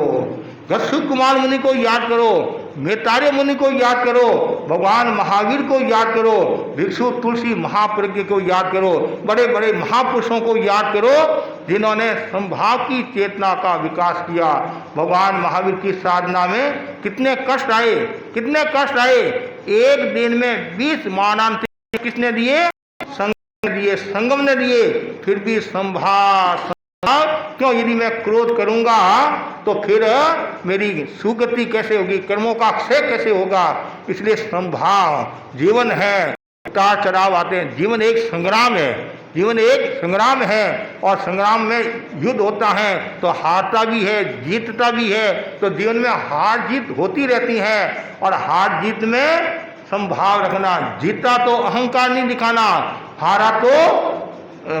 दशरथ कुमार मुनि को याद करो, मेतार्य मुनि को याद करो, भगवान महावीर को याद करो, भिक्षु तुलसी महाप्रज्ञ को याद करो, बड़े बड़े महापुरुषों को याद करो जिन्होंने संभाव की चेतना का विकास किया। भगवान महावीर की साधना में कितने कष्ट आए, कितने कष्ट आए। एक दिन में 20 मानांतर किसने दिए, संगम ने दिए, फिर भी संभाव समभाव क्यों, यदि मैं क्रोध करूंगा तो फिर मेरी सुगति कैसे होगी, कर्मों का क्षय कैसे होगा। इसलिए समभाव जीवन है, उतार चढ़ाव आते हैं। जीवन एक संग्राम है, जीवन एक संग्राम है और संग्राम में युद्ध होता है तो हारता भी है, जीतता भी है। तो जीवन में हार जीत होती रहती है और हार जीत में संभाव रखना। जीता तो अहंकार नहीं दिखाना, हारा तो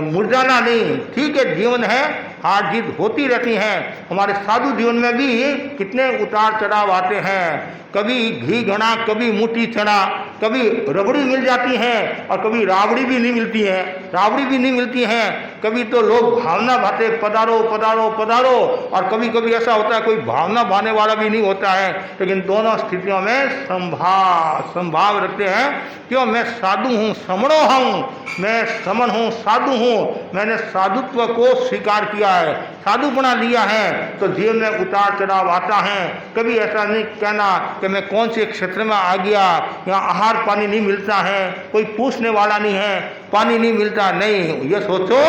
मुरझाना नहीं। ठीक है, जीवन है, हार जीत होती रहती हैं। हमारे साधु जीवन में भी कितने उतार चढ़ाव आते हैं। कभी घी घना, कभी मुट्ठी चना, कभी रबड़ी मिल जाती है और कभी राबड़ी भी नहीं मिलती है, राबड़ी भी नहीं मिलती है। कभी तो लोग भावना भाते पधारो पधारो पधारो और कभी कभी ऐसा होता है कोई भावना भाने वाला भी नहीं होता है। लेकिन दोनों स्थितियों में संभाव रखते हैं। क्यों, मैं साधु हूँ, समणो हूँ, मैं समन हूँ, साधु हूँ। मैंने साधुत्व को स्वीकार किया है, साधु बना लिया है। तो जीवन में उतार चढ़ाव आता है। कभी ऐसा नहीं कहना कि मैं कौन से क्षेत्र में आ गया, यहाँ आहार पानी नहीं मिलता है, कोई पूछने वाला नहीं है, पानी नहीं मिलता। नहीं, ये सोचो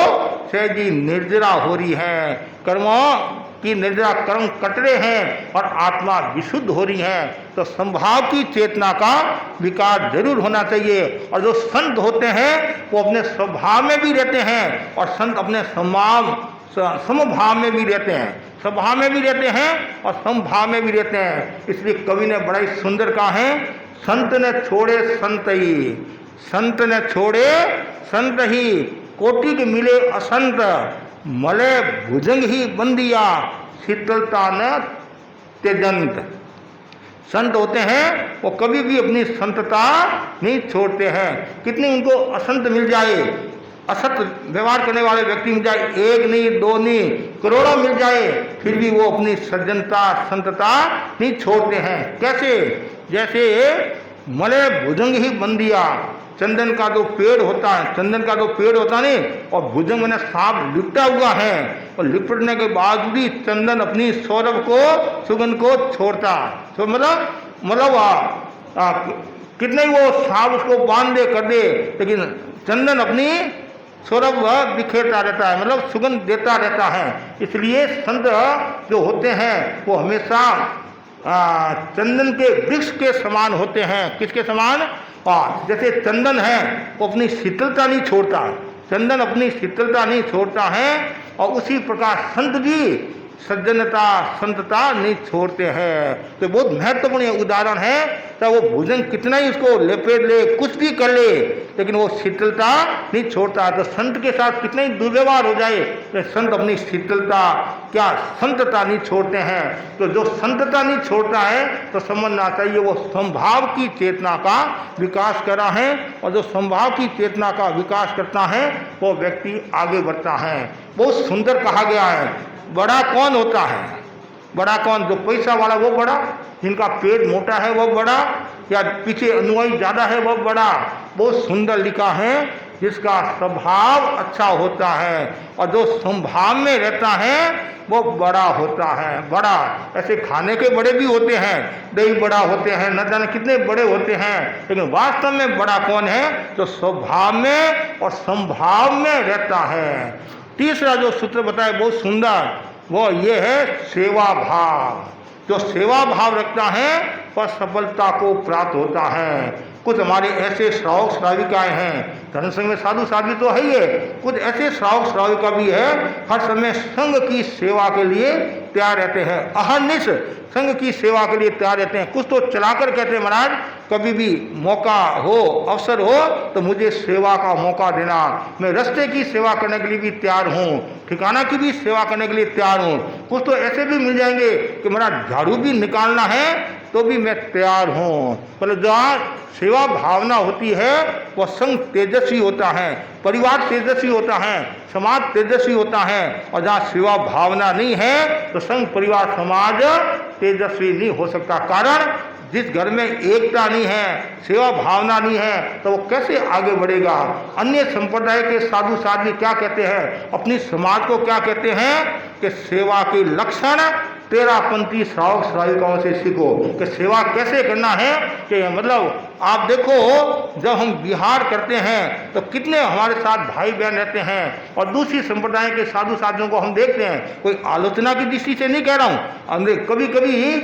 सहज जी निर्जरा हो रही है, कर्मों की निर्जरा, कर्म कट रहे हैं और आत्मा विशुद्ध हो रही है। तो संभाव की चेतना का विकास जरूर होना चाहिए। और जो संत होते हैं वो अपने स्वभाव में भी रहते हैं और संत अपने समभाव में भी रहते हैं, स्वभाव में भी रहते हैं और समभाव में भी रहते हैं। इसलिए कवि ने बड़ा ही सुंदर कहा है, संत ने छोड़े संत ही, संत ने छोड़े संत ही, कोटि के मिले असंत, मले भुजंग ही बंदिया, शीतलता न त्यजंत। संत होते हैं वो कभी भी अपनी संतता नहीं छोड़ते हैं। कितनी उनको असंत मिल जाए, असत व्यवहार करने वाले व्यक्ति मिल जाए, एक नहीं दो नहीं करोड़ों मिल जाए, फिर भी वो अपनी सज्जनता संतता नहीं छोड़ते हैं। कैसे, जैसे मले भुजंग ही बंदिया, चंदन का जो पेड़ होता है, चंदन का जो पेड़ होता है नहीं, और भुजंग में सांप लिपटा हुआ है और लिपटने के बाद भी चंदन अपनी सौरभ को, सुगंध को छोड़ता। तो मतलब कितने वो सांप उसको बांध दे कर दे, लेकिन चंदन अपनी सौरभ बिखेरता रहता है, मतलब सुगंध देता रहता है। इसलिए संत जो होते हैं वो हमेशा चंदन के वृक्ष के समान होते हैं। किसके समान? जैसे चंदन है वो अपनी शीतलता नहीं छोड़ता, चंदन अपनी शीतलता नहीं छोड़ता है, और उसी प्रकार संत भी सज्जनता संतता नहीं छोड़ते हैं। तो बहुत महत्वपूर्ण उदाहरण है। तो वो भुजंग कितना ही उसको लपेट ले, कुछ भी कर ले, लेकिन वो शीतलता नहीं छोड़ता। तो संत के साथ कितना ही दुर्व्यवहार हो जाए, तो संत अपनी शीतलता क्या संतता नहीं छोड़ते हैं। तो जो संतता नहीं छोड़ता है तो समझना चाहिए वो संभाव की चेतना का विकास करा है, और जो संभाव की चेतना का विकास करता है वो व्यक्ति आगे बढ़ता है। बहुत सुंदर कहा गया है, बड़ा कौन होता है? बड़ा कौन? जो पैसा वाला वो बड़ा, जिनका पेट मोटा है वो बड़ा, या पीछे अनुयायी ज़्यादा है वो बड़ा। बहुत सुंदर लिखा है, जिसका स्वभाव अच्छा होता है और जो संभाव में रहता है वो बड़ा होता है। बड़ा ऐसे खाने के बड़े भी होते हैं, दही बड़ा होते हैं, न जाने कितने बड़े होते हैं, लेकिन वास्तव में बड़ा कौन है? जो स्वभाव में और संभाव में रहता है। तीसरा जो सूत्र बताया बहुत सुंदर, वो ये है सेवा भाव। जो सेवा भाव रखता है वह सफलता को प्राप्त होता है। कुछ हमारे ऐसे श्रावक श्राविकाएं हैं, धर्म संघ में साधु साध्वी तो है ही है, कुछ ऐसे श्रावक श्राविका भी है, हर समय संघ की सेवा के लिए तैयार रहते हैं, अहर्निश संघ की सेवा के लिए तैयार रहते हैं। कुछ तो चलाकर कहते हैं, महाराज कभी भी मौका हो, अवसर हो तो मुझे सेवा का मौका देना, मैं रास्ते की सेवा करने के लिए भी तैयार हूँ, ठिकाना की भी सेवा करने के लिए तैयार हूँ। कुछ तो ऐसे भी मिल जाएंगे कि महाराज झाड़ू भी निकालना है तो भी मैं तैयार हूँ। मतलब जहाँ सेवा भावना होती है वह संघ तेजस्वी होता है, परिवार तेजस्वी होता है, समाज तेजस्वी होता है, और जहाँ सेवा भावना नहीं है तो संघ परिवार समाज तेजस्वी नहीं हो सकता। कारण जिस घर में एकता नहीं है, सेवा भावना नहीं है, तो वो कैसे आगे बढ़ेगा। अन्य संप्रदाय के साधु साध्वी क्या कहते हैं, अपनी समाज को क्या कहते हैं कि सेवा के लक्षण तेरापंथी श्रावक श्राविकाओं से सीखो कि सेवा कैसे करना है। कि मतलब आप देखो, जब हम विहार करते हैं तो कितने हमारे साथ भाई बहन रहते हैं, और दूसरी संप्रदाय के साधु साधियों को हम देखते हैं, कोई आलोचना की दृष्टि से नहीं कह रहा हूँ, कभी कभी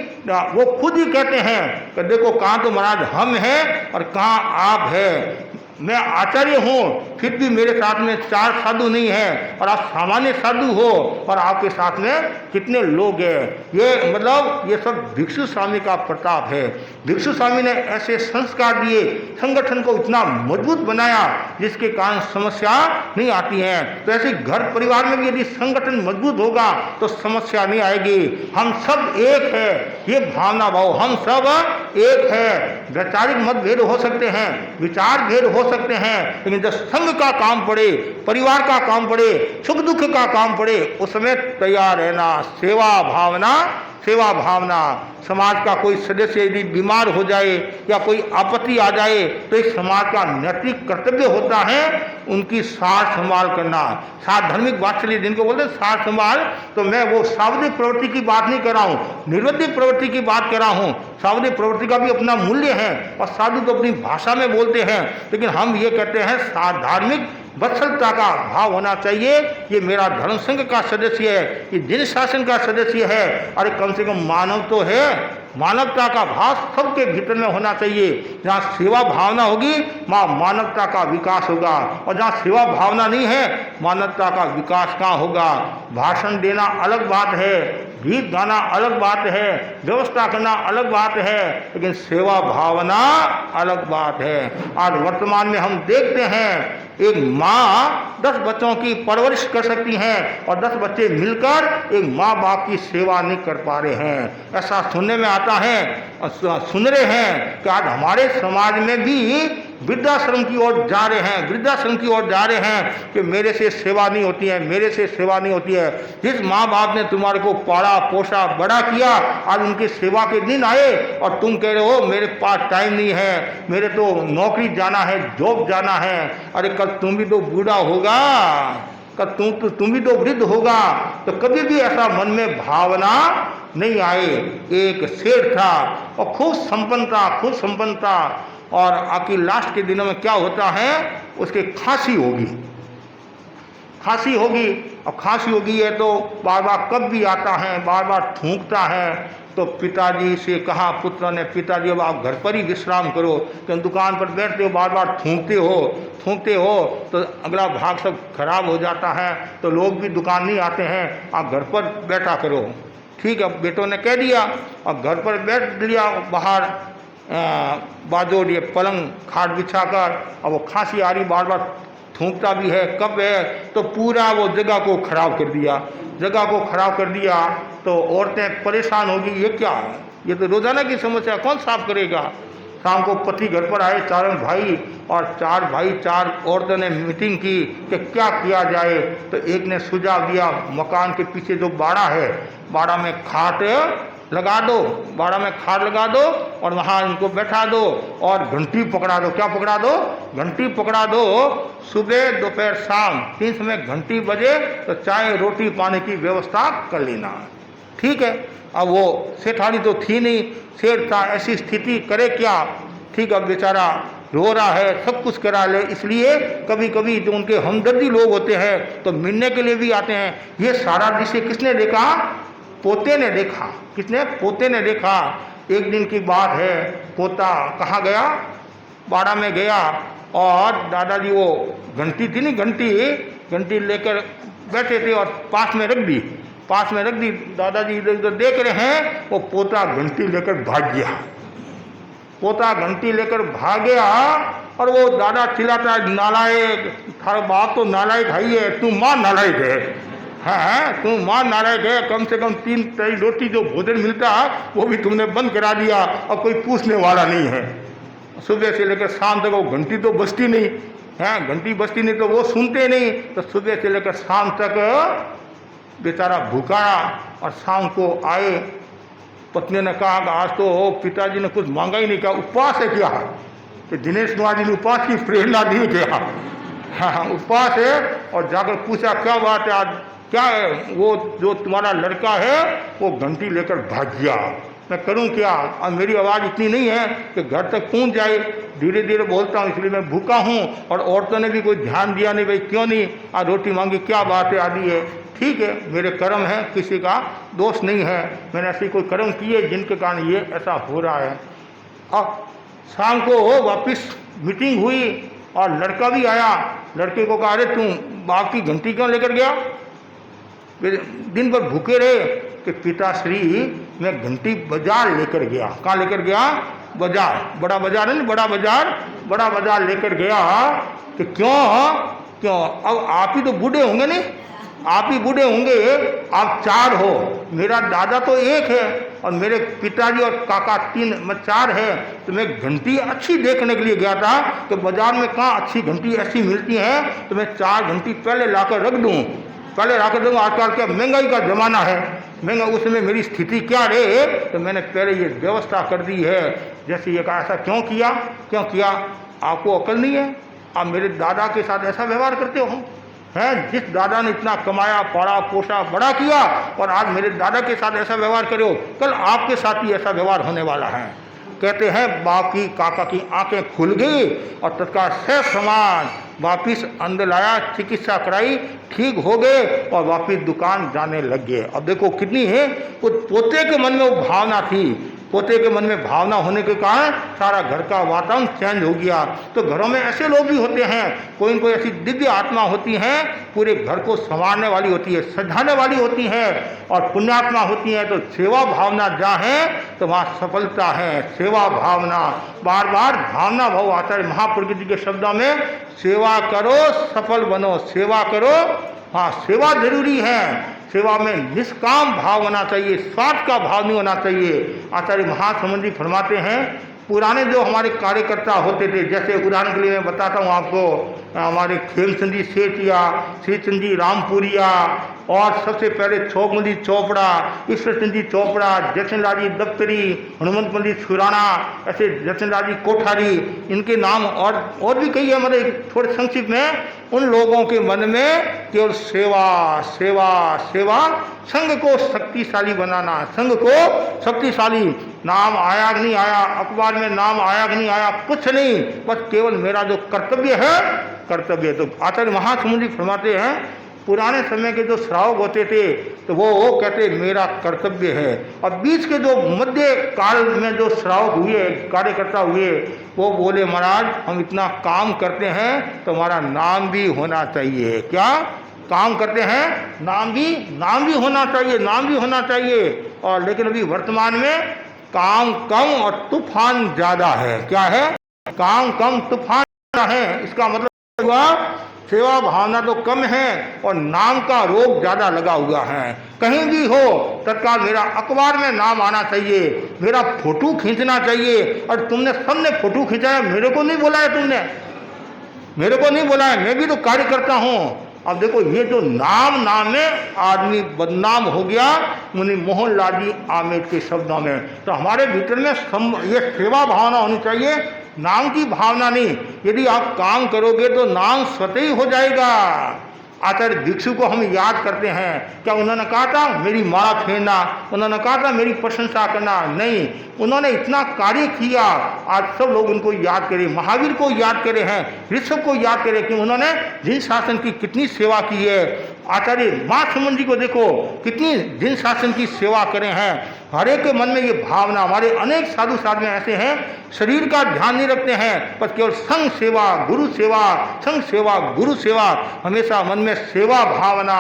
वो खुद ही कहते हैं कि देखो कहाँ तो महाराज हम हैं और कहाँ आप हैं, मैं आचार्य हूँ फिर भी मेरे साथ में 4 साधु नहीं हैं, और आप सामान्य साधु हो और आपके साथ में कितने लोग हैं। ये मतलब ये सब भिक्षु स्वामी का प्रताप है। भिक्षु स्वामी ने ऐसे संस्कार दिए, संगठन को इतना मजबूत बनाया जिसके कारण समस्या नहीं आती है। तो ऐसे घर परिवार में भी यदि संगठन मजबूत होगा तो समस्या नहीं आएगी। हम सब एक है, ये भावना भाव, हम सब एक है। वैचारिक मतभेद हो सकते हैं, विचार भेद हो सकते हैं, लेकिन जब संघ का काम पड़े, परिवार का काम पड़े, सुख दुख का काम पड़े, उस समय तैयार रहना। सेवा भावना। समाज का कोई सदस्य यदि बीमार हो जाए या कोई आपत्ति आ जाए तो एक समाज का नैतिक कर्तव्य होता है उनकी सार संभाल करना। सार धार्मिक वात्सल्य जिनको बोलते हैं सार संभाल, तो मैं वो सावधिक प्रवृत्ति की बात नहीं कर रहा हूँ, निर्वधिक प्रवृत्ति की बात कर रहा हूँ। सावधिक प्रवृत्ति का भी अपना मूल्य है और साधु तो अपनी भाषा में बोलते हैं, लेकिन हम ये कहते हैं सार धार्मिक वत्सलता का भाव होना चाहिए। ये मेरा धर्म संघ का सदस्य है, ये जिन शासन का सदस्य है, अरे कम से कम मानव तो है, मानवता का भाव सबके भीतर में होना चाहिए। जहाँ सेवा भावना होगी वहाँ मानवता का विकास होगा, और जहाँ सेवा भावना नहीं है मानवता का विकास कहाँ होगा। भाषण देना अलग बात है, गीत गाना अलग बात है, व्यवस्था करना अलग बात है, लेकिन सेवा भावना अलग बात है। आज वर्तमान में हम देखते हैं एक माँ 10 बच्चों की परवरिश कर सकती हैं और 10 बच्चे मिलकर एक माँ बाप की सेवा नहीं कर पा रहे हैं। ऐसा सुनने में आता है, सुन रहे हैं कि आज हमारे समाज में भी वृद्धाश्रम की ओर जा रहे हैं कि मेरे से सेवा नहीं होती है, मेरे से सेवा नहीं होती है। जिस माँ बाप ने तुम्हारे को पाला पोसा बड़ा किया, आज उनकी सेवा के दिन आए और तुम कह रहे हो मेरे पास टाइम नहीं है, मेरे तो नौकरी जाना है, जॉब जाना है। अरे कल तुम भी तो बूढ़ा होगा, कल तुम भी तो वृद्ध होगा, तो कभी भी ऐसा मन में भावना नहीं आए। एक शेर था और खूब संपन्न था, और आखिर लास्ट के दिनों में क्या होता है, उसके खांसी होगी है तो बार बार कब भी आता है, बार बार थूकता है। तो पिताजी से कहा पुत्र ने, पिताजी अब आप घर पर ही विश्राम करो, क्योंकि दुकान पर बैठते हो बार बार थूकते हो तो अगला भाग सब खराब हो जाता है, तो लोग भी दुकान नहीं आते हैं, आप घर पर बैठा करो। ठीक है, बेटों ने कह दिया और घर पर बैठ लिया, बाहर बाजोड़ ये पलंग खाट बिछाकर, अब वो खांसी आ रही, बार बार थूकता भी है, कब है, तो पूरा वो जगह को खराब कर दिया। तो औरतें परेशान होगी, ये क्या है, ये तो रोजाना की समस्या, कौन साफ करेगा। शाम को पति घर पर आए, चारों भाई, और 4 औरतों ने मीटिंग की कि क्या किया जाए। तो एक ने सुझाव दिया, मकान के पीछे जो बाड़ा है, बाड़ा में खाट लगा दो और वहाँ इनको बैठा दो और घंटी पकड़ा दो। क्या पकड़ा दो? घंटी पकड़ा दो। सुबह दोपहर शाम 3 समय घंटी बजे तो चाय रोटी पानी की व्यवस्था कर लेना। ठीक है, अब वो सेठानी तो थी नहीं, सेठ था, ऐसी स्थिति करे क्या। ठीक, अब बेचारा रो रहा है, सब कुछ करा ले, इसलिए कभी कभी जो उनके हमदर्दी लोग होते हैं तो मिलने के लिए भी आते हैं। ये सारा दृश्य किसने देखा? पोते ने देखा। किसने? पोते ने देखा। एक दिन की बात है, पोता कहाँ गया? बाड़ा में गया और दादाजी वो घंटी थी नहीं, घंटी लेकर बैठे थे और पास में रख दी। दादाजी इधर उधर देख रहे हैं, वो पोता घंटी लेकर भाग गया। और वो दादा चिल्लाता है, नालायक, थारा बाप तो नालायक है, तू माँ नालायक है। हाँ, तू माँ नालायक है, कम से कम 3 टाइम रोटी जो भोजन मिलता वो भी तुमने बंद करा दिया और कोई पूछने वाला नहीं है। सुबह से लेकर शाम तक वो घंटी तो बजती नहीं है, घंटी बजती नहीं तो वो सुनते नहीं। तो सुबह से लेकर शाम तक बेचारा भूखा, और शाम को आए। पत्नी ने कहा कि आज तो पिताजी ने कुछ मांगा ही नहीं, क्या उपवास है क्या? तो दिनेश कुमार जी ने उपवास की प्रेरणा दी क्या? हाँ, उपवास है। और जाकर पूछा क्या बात है, आज क्या है, वो जो तुम्हारा लड़का है वो घंटी लेकर भाग गया, मैं करूं क्या? अब मेरी आवाज़ इतनी नहीं है कि घर तक पहुंच जाए, धीरे धीरे बोलता हूं, इसलिए मैं भूखा हूं। और औरतों ने भी कोई ध्यान दिया नहीं, भाई क्यों नहीं आज रोटी मांगी, क्या बात है, आदि है। ठीक है, मेरे कर्म हैं, किसी का दोष नहीं है, मैंने ऐसे कोई कर्म किए जिनके कारण ये ऐसा हो रहा है। अब शाम को वापस मीटिंग हुई और लड़का भी आया। लड़के को कहा, अरे तुम बाप की घंटी क्यों लेकर गया? दिन भर भूखे रहे कि पिताश्री मैं घंटी बाजार लेकर गया। कहाँ लेकर गया? बाजार, बड़ा बाजार है ना, बड़ा बाजार लेकर गया। कि क्यों? अब आप ही तो बूढ़े होंगे, नहीं आप ही बूढ़े होंगे, आप 4 हो, मेरा दादा तो 1 है और मेरे पिताजी और काका 3, मैं 4 है। तो मैं घंटी अच्छी देखने के लिए गया था कि बाजार में कहाँ अच्छी घंटी ऐसी मिलती है, तो मैं 4 घंटी पहले लाकर रख दूँ, आजकल क्या महंगाई का ज़माना है, महंगा, उसमें मेरी स्थिति क्या रहे, तो मैंने पहले ये व्यवस्था कर दी है। जैसे ये कहा, ऐसा क्यों किया? आपको अकल नहीं है? आप मेरे दादा के साथ ऐसा व्यवहार करते हो हैं? जिस दादा ने इतना कमाया, पढ़ा, पोषा, बड़ा किया, और आज मेरे दादा के साथ ऐसा व्यवहार करो, कल आपके साथ ही ऐसा व्यवहार होने वाला है। कहते हैं बाप की काका की आंखें खुल गई और तत्काल से समान वापिस अंदर लाया, चिकित्सा कराई, ठीक हो गए और वापिस दुकान जाने लग गए। अब देखो कितनी है, वो पोते के मन में वो भावना थी, पोते के मन में भावना होने के कारण सारा घर का वातावरण चेंज हो गया। तो घरों में ऐसे लोग भी होते हैं, कोई न कोई ऐसी दिव्य आत्मा होती हैं, पूरे घर को संवारने वाली होती है, सजाने वाली होती है, और पुण्यात्मा होती हैं। तो सेवा भावना जहाँ है तो वहाँ सफलता है। सेवा भावना, बार बार भावना भाव आता है महापुरुष जी के शब्दों में, सेवा करो सफल बनो, सेवा करो। हाँ, सेवा जरूरी है, सेवा में निष्काम भाव होना चाहिए, स्वार्थ का भाव नहीं होना चाहिए। आचार्य महासमुंद जी फरमाते हैं, पुराने जो हमारे कार्यकर्ता होते थे, जैसे उदाहरण के लिए मैं बताता हूँ आपको, हमारे खेमचंद जी सेठिया, श्रीचंद जी रामपुरिया, और सबसे पहले छोकमल जी चोपड़ा, ईश्वर चंद जी चोपड़ा, जयचंद जी दफ्तरी, हनुमंत जी सुराना, ऐसे जयचंद जी कोठारी, इनके नाम और भी कई है, मतलब थोड़े संक्षिप्त में। उन लोगों के मन में केवल सेवा सेवा सेवा, संघ को शक्तिशाली बनाना, संघ को शक्तिशाली। नाम आया कि नहीं आया, अखबार में नाम आया कि नहीं आया, कुछ नहीं, बस केवल मेरा जो कर्तव्य है, कर्तव्य। तो आचार्य महासमुंद जी फरमाते हैं, पुराने समय के जो श्रावक होते थे तो वो कहते मेरा कर्तव्य है, और बीच के जो मध्य काल में जो श्रावक हुए, कार्यकर्ता हुए, वो बोले महाराज हम इतना काम करते हैं तो हमारा नाम भी होना चाहिए। क्या काम करते हैं? नाम भी होना चाहिए, नाम भी होना चाहिए। और लेकिन अभी वर्तमान में काम कम और तूफान ज़्यादा है। क्या है? काम कम तूफान ज़्यादा है। इसका मतलब हुआ सेवा भावना तो कम है और नाम का रोग ज़्यादा लगा हुआ है। कहीं भी हो तत्काल मेरा अखबार में नाम आना चाहिए, मेरा फोटो खींचना चाहिए। और तुमने सबने फोटो खिंचाया, मेरे को नहीं बुलाया, तुमने मेरे को नहीं बुलाया, मैं भी तो कार्य करता हूँ। अब देखो ये जो नाम में आदमी बदनाम हो गया, मुनि मोहनलाल जी आमेर के शब्दों में। तो हमारे भीतर में ये सेवा भावना होनी चाहिए, नाम की भावना नहीं। यदि आप काम करोगे तो नाम स्वतः ही हो जाएगा। आचार्य भिक्षु को हम याद करते हैं, क्या उन्होंने कहा था मेरी माला फेरना, उन्होंने कहा था मेरी प्रशंसा करना? नहीं, उन्होंने इतना कार्य किया, आज सब लोग उनको याद करें, महावीर को याद करे हैं, ऋषभ को याद करें कि उन्होंने जिन शासन की कितनी सेवा की है। आचार्य महासमुंद जी को देखो कितनी जिन शासन की सेवा करे हैं। हर एक के मन में ये भावना, हमारे अनेक साधु साधु ऐसे हैं शरीर का ध्यान नहीं रखते हैं, बस केवल संघ सेवा, गुरु सेवा, संघ सेवा, गुरु सेवा, हमेशा मन में सेवा भावना।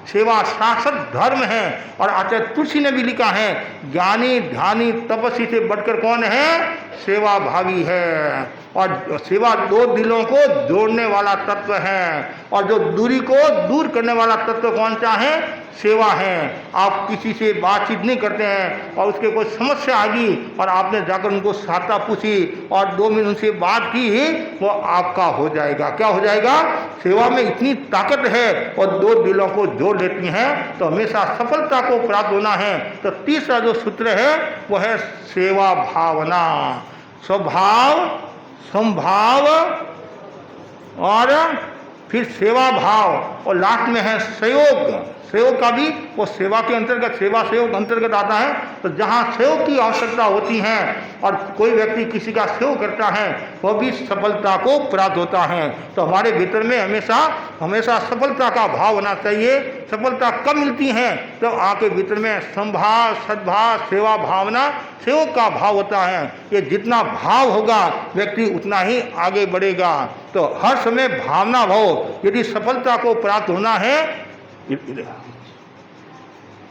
सेवा शाश्वत धर्म है। और आचार्य तुलसी ने भी लिखा है, ज्ञानी ध्यानी तपस्वी से बढ़कर कौन है? सेवा भावी है। और सेवा दो दिलों को जोड़ने वाला तत्व है, और जो दूरी को दूर करने वाला तत्व कौन सा है? सेवा है। आप किसी से बातचीत नहीं करते हैं और उसके कोई समस्या आ गई और आपने जाकर उनको सहायता पूछी और 2 मिनट उनसे बात की, वो आपका हो जाएगा। क्या हो जाएगा? सेवा में इतनी ताकत है और 2 दिलों को जोड़ लेती हैं, तो हमेशा सफलता को प्राप्त होना है। तो तीसरा जो सूत्र है वो है सेवा भावना, स्वभाव, संभाव और फिर सेवा भाव, और लास्ट में है सहयोग। सेवक का भी वो सेवा के अंतर्गत, सेवा सेवक अंतर्गत आता है। तो जहाँ सेवक की आवश्यकता होती है और कोई व्यक्ति किसी का सेव करता है वह भी सफलता को प्राप्त होता है। तो हमारे भीतर में हमेशा हमेशा सफलता का भाव होना चाहिए। सफलता कब मिलती है? तो आपके भीतर में संभाव, सद्भाव, सेवा भावना, सेवक का भाव होता है। ये जितना भाव होगा व्यक्ति उतना ही आगे बढ़ेगा। तो हर समय भावना भाव, यदि सफलता को प्राप्त होना है,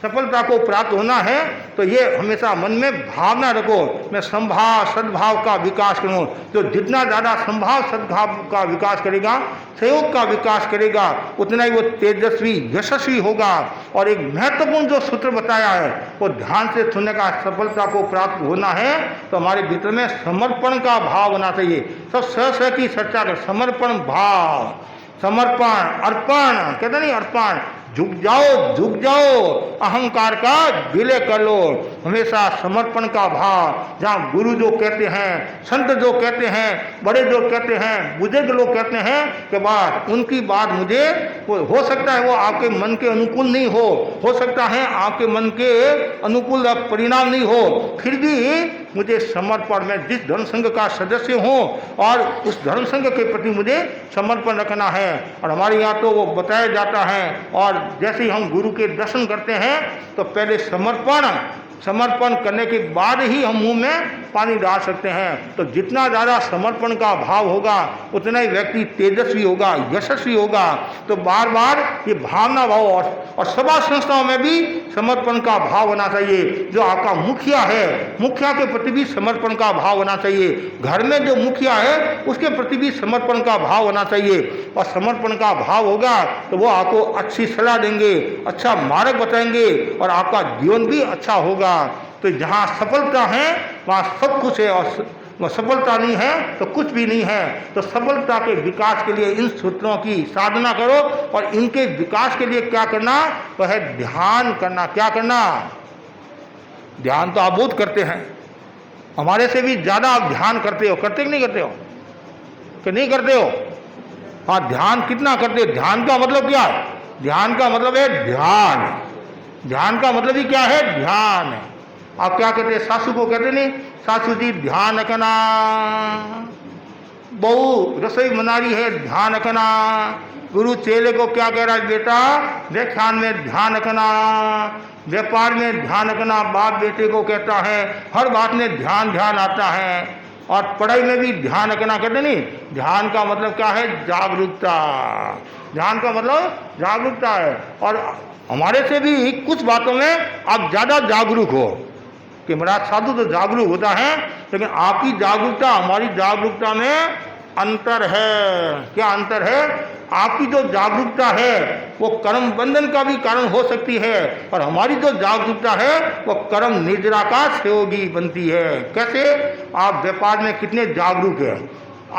सफलता को प्राप्त होना है तो ये हमेशा मन में भावना रखो, मैं संभाव सद्भाव का विकास करूं। तो जितना ज़्यादा संभाव सद्भाव का विकास करेगा, सहयोग का विकास करेगा, उतना ही वो तेजस्वी यशस्वी होगा। और एक महत्वपूर्ण जो सूत्र बताया है वो ध्यान से सुनने का, सफलता को प्राप्त होना है तो हमारे भीतर में समर्पण का भाव होना चाहिए। सब सह की चर्चा कर, समर्पण भाव, समर्पण, अर्पण कहते नहीं, अर्पण, झुक जाओ, अहंकार का विलय कर लो। हमेशा समर्पण का भाव, जहाँ गुरु जो कहते हैं, संत जो कहते हैं, बड़े जो कहते हैं, बुजुर्ग लोग कहते हैं कि बात उनकी बात मुझे हो सकता है वो आपके मन के अनुकूल नहीं हो सकता है आपके मन के अनुकूल परिणाम नहीं हो, फिर भी मुझे समर्पण, में जिस धर्म संघ का सदस्य हूँ और उस धर्म संघ के प्रति मुझे समर्पण रखना है। और हमारे यहाँ तो वो बताया जाता है, और जैसे ही हम गुरु के दर्शन करते हैं तो पहले समर्पण करने के बाद ही हम मुंह में पानी डाल सकते हैं। तो जितना ज़्यादा समर्पण का भाव होगा उतना ही व्यक्ति तेजस्वी होगा, यशस्वी होगा। तो बार बार ये भावना भाव, और सभा संस्थाओं में भी समर्पण का भाव होना चाहिए। जो आपका मुखिया है, मुखिया के प्रति भी समर्पण का भाव होना चाहिए। घर में जो मुखिया है उसके प्रति भी समर्पण का भाव होना चाहिए। और समर्पण का भाव होगा तो वो आपको अच्छी सलाह देंगे, अच्छा मार्ग बताएंगे और आपका जीवन भी अच्छा होगा। तो जहाँ सफलता है वहाँ सब कुछ है, और सफलता नहीं है तो कुछ भी नहीं है। तो सफलता के विकास के लिए इन सूत्रों की साधना करो, और इनके विकास के लिए क्या करना? वह है ध्यान करना। क्या करना? ध्यान तो आप बहुत करते हैं, हमारे से भी ज़्यादा आप ध्यान करते हो। करते कि नहीं करते हो? कि नहीं करते हो? हाँ, ध्यान कितना करते हो? ध्यान का मतलब क्या है? ध्यान का मतलब है ध्यान। ध्यान का मतलब ही क्या है? ध्यान। आप क्या कहते हैं? सासू को कहते नहीं, सासू जी ध्यान रखना, बहू रसोई बना रही है ध्यान रखना। गुरु चेले को क्या कह रहा है? बेटा व्याख्यान में ध्यान रखना, व्यापार में ध्यान रखना। बाप बेटे को कहता है, हर बात में ध्यान आता है। और पढ़ाई में भी ध्यान रखना कहते नहीं। ध्यान का मतलब क्या है? जागरूकता। ध्यान का मतलब जागरूकता है। और हमारे से भी कुछ बातों में आप ज़्यादा जागरूक हो कि मेरा साधु तो जागरूक होता है, लेकिन आपकी जागरूकता हमारी जागरूकता में अंतर है। क्या अंतर है? आपकी जो जागरूकता है वो कर्म बंधन का भी कारण हो सकती है, और हमारी जो जागरूकता है वो कर्म निद्रा का सहयोगी बनती है। कैसे? आप व्यापार में कितने जागरूक हैं?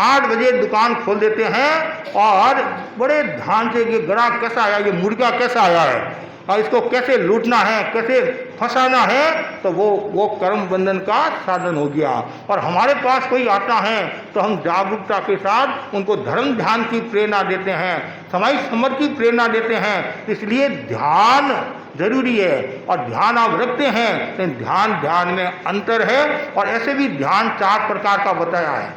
8 बजे दुकान खोल देते हैं और बड़े ध्यान से ये ग्राहक कैसा आया, ये मुर्गा कैसा आया है और इसको कैसे लूटना है, कैसे फंसाना है, तो वो कर्म बंधन का साधन हो गया। और हमारे पास कोई आता है तो हम जागरूकता के साथ उनको धर्म ध्यान की प्रेरणा देते हैं, समाज समर्थ की प्रेरणा देते हैं। इसलिए ध्यान जरूरी है, और ध्यान आप रखते हैं तो ध्यान में अंतर है। और ऐसे भी ध्यान 4 प्रकार का बताया है।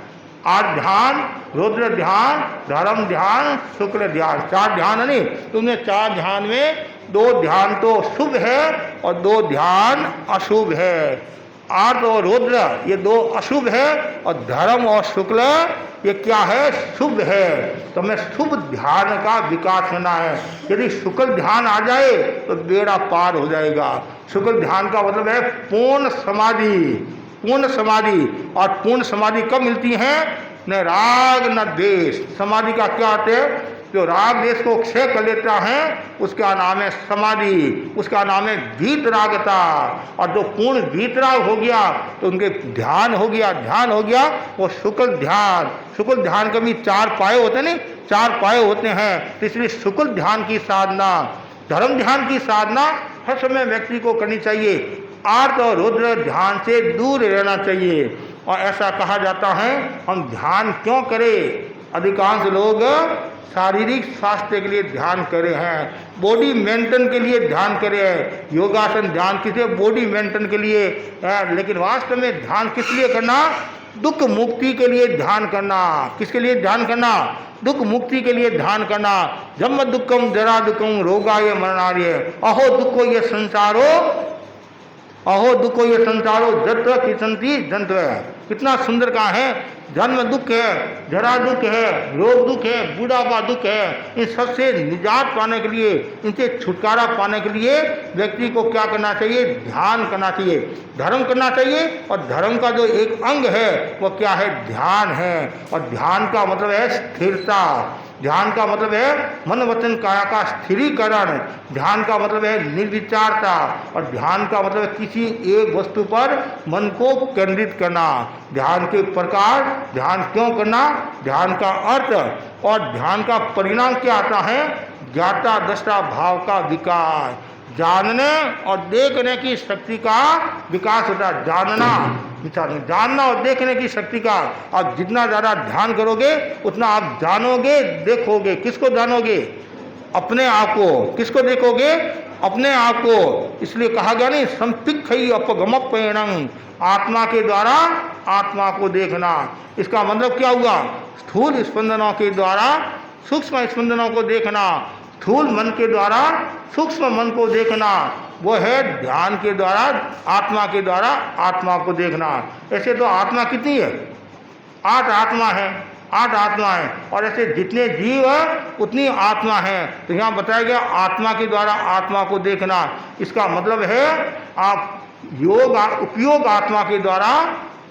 आठ ध्यान, रुद्र ध्यान, धर्म ध्यान, शुक्ल ध्यान। 4 ध्यान है नहीं, तुमने 4 ध्यान में 2 ध्यान तो शुभ है और 2 ध्यान अशुभ है। आठ और रुद्र ये 2 अशुभ है, और धर्म और शुक्ल ये क्या है? शुभ है। तो हमें शुभ ध्यान का विकास होना है। यदि शुक्ल ध्यान आ जाए तो बेड़ा पार हो जाएगा। शुक्ल ध्यान का मतलब है पूर्ण समाधि। पूर्ण समाधि, और पूर्ण समाधि कब मिलती है? न राग न द्वेष। समाधि का क्या अर्थ है? जो राग द्वेष को क्षय कर लेता है उसका नाम है समाधि, उसका नाम है वीतरागता। और जो पूर्ण वीतराग हो गया तो उनके ध्यान हो गया वो शुक्ल ध्यान। शुक्ल ध्यान के भी 4 पाए होते नहीं, 4 पाए होते हैं। तो इसलिए शुक्ल ध्यान की साधना, धर्म ध्यान की साधना हर समय व्यक्ति को करनी चाहिए। आर्त और रुद्र ध्यान से दूर रहना चाहिए। और ऐसा कहा जाता है, हम ध्यान क्यों करें? अधिकांश लोग शारीरिक स्वास्थ्य के लिए ध्यान करे हैं, बॉडी मेंटेन के लिए ध्यान करे हैं। योगासन ध्यान किसे बॉडी मेंटेन के लिए है, लेकिन वास्तव में ध्यान किस लिए करना? दुख मुक्ति के लिए ध्यान करना। किसके लिए ध्यान करना? दुख मुक्ति के लिए ध्यान करना। जन्म दुखम जरा दुखम रोगाय मरणार्य अहो दुखो ये संसारो, अहो दुखो ये संसारो जत्र किसंती जंतु। कितना सुंदर कहा है, जन्म दुख है, जरा दुख है, रोग दुख है, बुढ़ापा दुख है। इन सबसे निजात पाने के लिए, इनसे छुटकारा पाने के लिए व्यक्ति को क्या करना चाहिए? ध्यान करना चाहिए, धर्म करना चाहिए। और धर्म का जो एक अंग है वो क्या है? ध्यान है। और ध्यान का मतलब है स्थिरता। ध्यान का मतलब है मन वचन काया का स्थिरीकरण। ध्यान का मतलब है निर्विचारता। और ध्यान का मतलब है किसी एक वस्तु पर मन को केंद्रित करना। ध्यान के प्रकार, ध्यान क्यों करना, ध्यान का अर्थ और ध्यान का परिणाम क्या आता है? ज्ञाता दृष्टा भाव का विकास, जानने और देखने की शक्ति का विकास होता है। जानना और देखने की शक्ति का। आप जितना ज़्यादा ध्यान करोगे उतना आप जानोगे, देखोगे। किसको जानोगे? अपने आप को। किसको देखोगे? अपने आप को। इसलिए कहा गया नहीं, संपिक्षई अपगमपेणं, आत्मा के द्वारा आत्मा को देखना। इसका मतलब क्या हुआ? स्थूल स्पंदनों के द्वारा सूक्ष्म स्पंदनों को देखना, स्थूल मन के द्वारा सूक्ष्म मन को देखना, वो है ध्यान के द्वारा, आत्मा के द्वारा आत्मा को देखना। ऐसे तो आत्मा कितनी है? 8 आत्मा है, 8 आत्मा है। और ऐसे जितने जीव है उतनी आत्मा है। तो यहाँ बताया गया आत्मा के द्वारा आत्मा को देखना। इसका मतलब है आप उपयोग आत्मा के द्वारा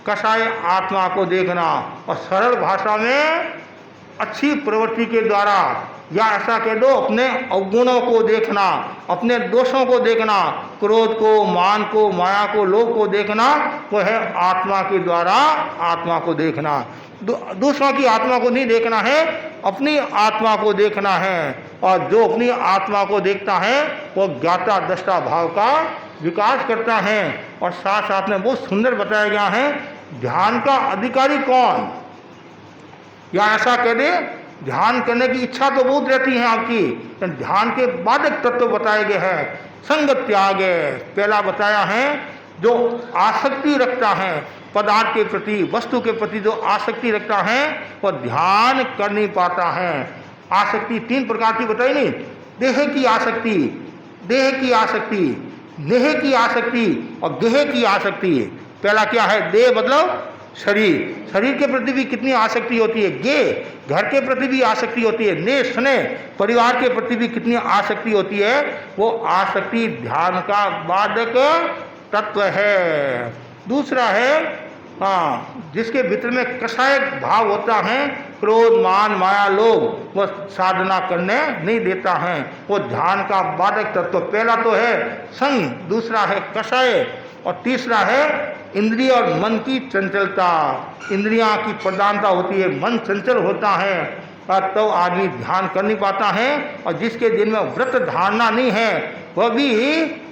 कषाय आत्मा को देखना। और सरल भाषा में अच्छी प्रवृत्ति के द्वारा, या ऐसा कह दो अपने अवगुणों को देखना, अपने दोषों को देखना, क्रोध को, मान को, माया को, लोभ को देखना, वो है आत्मा के द्वारा आत्मा को देखना। दूसरों की आत्मा को नहीं देखना है, अपनी आत्मा को देखना है। और जो अपनी आत्मा को देखता है वो ज्ञाता दृष्टा भाव का विकास करता है। और साथ साथ में बहुत सुंदर बताया गया है ध्यान का अधिकारी कौन, या ऐसा कह दे ध्यान करने की इच्छा तो बहुत रहती है आपकी, ध्यान के बाधक तत्व बताए गए हैं। संग त्याग पहला बताया है, जो आसक्ति रखता है पदार्थ के प्रति, वस्तु के प्रति जो आसक्ति रखता है वह ध्यान कर नहीं पाता है। आसक्ति 3 प्रकार की बताई नहीं, देह की आसक्ति, देह की आसक्ति, नेह की आसक्ति और गेह की आसक्ति। पहला क्या है? देह मतलब शरीर, शरीर के प्रति भी कितनी आसक्ति होती है। गे घर के प्रति भी आसक्ति होती है। ने स्नेह परिवार के प्रति भी कितनी आसक्ति होती है। वो आसक्ति ध्यान का बाधक तत्व है। दूसरा है जिसके भीतर में कषाय भाव होता है, क्रोध, मान, माया, लोभ, वह साधना करने नहीं देता है, वो ध्यान का बाधक तत्व। पहला तो है संग, दूसरा है कषाय और तीसरा है इंद्रिय और मन की चंचलता। इंद्रियां की प्रधानता होती है, मन चंचल होता है, तो आदमी ध्यान कर नहीं पाता है। और जिसके दिन में व्रत धारणा नहीं है वह भी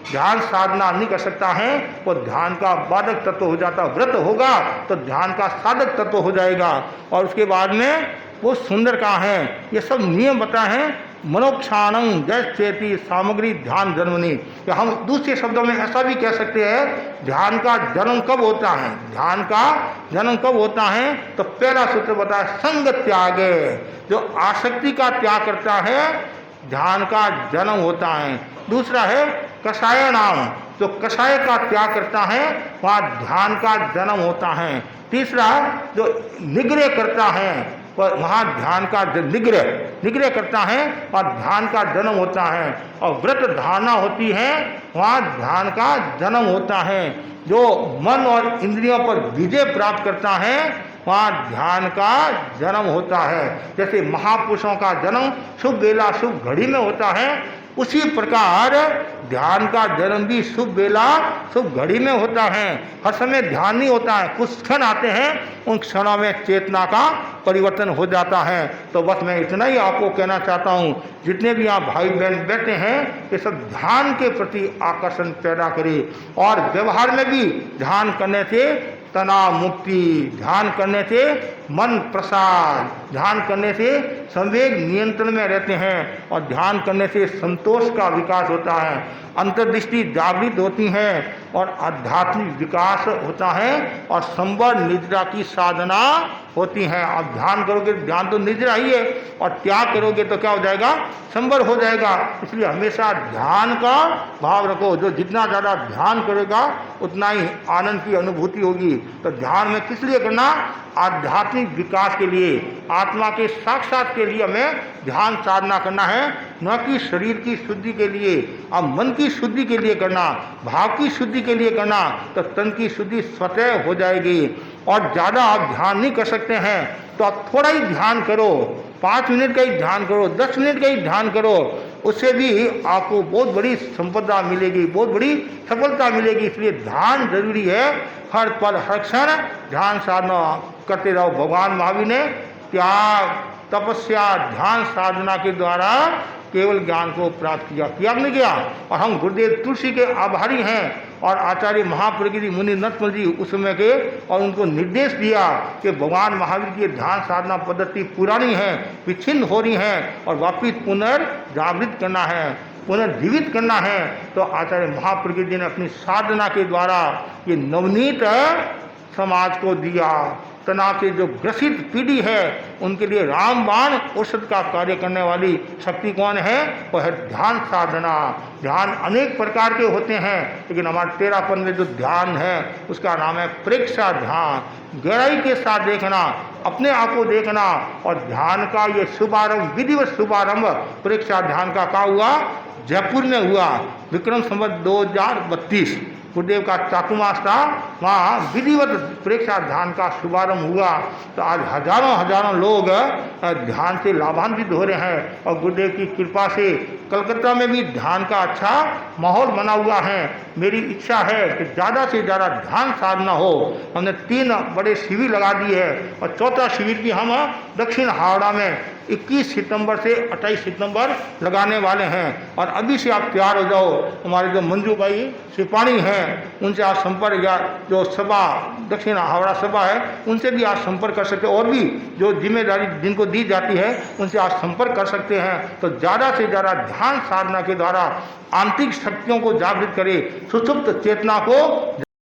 ध्यान साधना नहीं कर सकता है, वो ध्यान का बाधक तत्व हो जाता। व्रत होगा तो ध्यान का साधक तत्व हो जाएगा। और उसके बाद में वो सुंदर कहा है, ये सब नियम बताए हैं। मनोक्षाणं जस चेती सामग्री ध्यान जन्मनी। या हम दूसरे शब्दों में ऐसा भी कह सकते हैं, ध्यान का जन्म कब होता है? ध्यान का जन्म कब होता है? तो पहला सूत्र बताया संग त्याग, जो आसक्ति का त्याग करता है ध्यान का जन्म होता है। दूसरा है कषाय नाम, जो कषाय का त्याग करता है वहाँ ध्यान का जन्म होता है। तीसरा जो निग्रह करता है वहाँ ध्यान का निग्रह करता है और ध्यान का जन्म होता है। और व्रत धारणा होती है वहाँ ध्यान का जन्म होता है। जो मन और इंद्रियों पर विजय प्राप्त करता है वहाँ ध्यान का जन्म होता है। जैसे महापुरुषों का जन्म शुभ वेला शुभ घड़ी में होता है, उसी प्रकार ध्यान का जन्म भी शुभ वेला शुभ घड़ी में होता है। हर समय ध्यान नहीं होता है, कुछ क्षण आते हैं, उन क्षणों में चेतना का परिवर्तन हो जाता है। तो बस मैं इतना ही आपको कहना चाहता हूँ, जितने भी यहाँ भाई बहन बैठे हैं ये सब ध्यान के प्रति आकर्षण पैदा करें। और व्यवहार में भी ध्यान करने से तनाव मुक्ति, ध्यान करने से मन प्रसाद, ध्यान करने से संवेग नियंत्रण में रहते हैं और ध्यान करने से संतोष का विकास होता है, अंतर्दृष्टि जागृत होती है और आध्यात्मिक विकास होता है और संवर निद्रा की साधना होती है। आप ध्यान करोगे, ध्यान तो निद्रा ही है, और त्याग करोगे तो क्या हो जाएगा, संवर हो जाएगा। इसलिए हमेशा ध्यान का भाव रखो। जो जितना ज़्यादा ध्यान करेगा उतना ही आनंद की अनुभूति होगी। तो ध्यान में किस लिए करना, आध्यात्मिक विकास के लिए, आत्मा के साक्षात के लिए हमें ध्यान साधना करना है, न कि शरीर की शुद्धि के लिए। अब मन की शुद्धि के लिए करना, भाव की शुद्धि के लिए करना, तो तन की शुद्धि स्वतः हो जाएगी। और ज़्यादा आप ध्यान नहीं कर सकते हैं तो आप थोड़ा ही ध्यान करो, 5 मिनट का ही ध्यान करो, 10 मिनट का ही ध्यान करो, उससे भी आपको बहुत बड़ी संपदा मिलेगी, बहुत बड़ी सफलता मिलेगी। इसलिए ध्यान जरूरी है, हर पल हर क्षण ध्यान साधना करते रहो। भगवान महावीर ने त्याग, तपस्या, ध्यान साधना के द्वारा केवल ज्ञान को प्राप्त किया, त्याग नहीं किया। और हम गुरुदेव तुलसी के आभारी हैं और आचार्य महाप्रगिरी मुनि नटमल जी उस समय के, और उनको निर्देश दिया कि भगवान महावीर की ध्यान साधना पद्धति पुरानी है, विच्छिन्न हो रही है और वापिस पुनर्जागृत करना है, पुनर्जीवित करना है। तो आचार्य महाप्रगिरी जी ने अपनी साधना के द्वारा ये नवनीत समाज को दिया। तनाव से जो ग्रसित पीढ़ी है उनके लिए रामबाण औषध का कार्य करने वाली शक्ति कौन है, वो है ध्यान साधना। ध्यान अनेक प्रकार के होते हैं, लेकिन हमारे 13पन में जो ध्यान है उसका नाम है प्रेक्षा ध्यान। गहराई के साथ देखना, अपने आप को देखना, और ध्यान का ये शुभारंभ, विधिवत शुभारंभ प्रेक्षा ध्यान का हुआ, जयपुर में हुआ, विक्रम संवत 2032 गुरुदेव का चातुर्मास था, वहाँ विधिवत प्रेक्षा ध्यान का शुभारंभ हुआ। तो आज हजारों लोग ध्यान से लाभान्वित हो रहे हैं और गुरुदेव की कृपा से कलकत्ता में भी ध्यान का अच्छा माहौल बना हुआ है। मेरी इच्छा है कि ज़्यादा से ज़्यादा ध्यान साधना हो। हमने 3 बड़े शिविर लगा दिए हैं और 4था शिविर भी हम दक्षिण हावड़ा में 21 सितंबर से 28 सितंबर लगाने वाले हैं। और अभी से आप तैयार हो जाओ। हमारे जो मंजू भाई सिपाही हैं उनसे आप संपर्क, या जो सभा दक्षिण हावड़ा सभा है उनसे भी आप संपर्क कर सकते हैं, और भी जो जिम्मेदारी जिनको दी जाती है उनसे आप संपर्क कर सकते हैं। तो ज़्यादा से ज़्यादा ध्यान साधना के द्वारा आंतरिक शक्तियों को जागृत करें, सुषुप्त चेतना को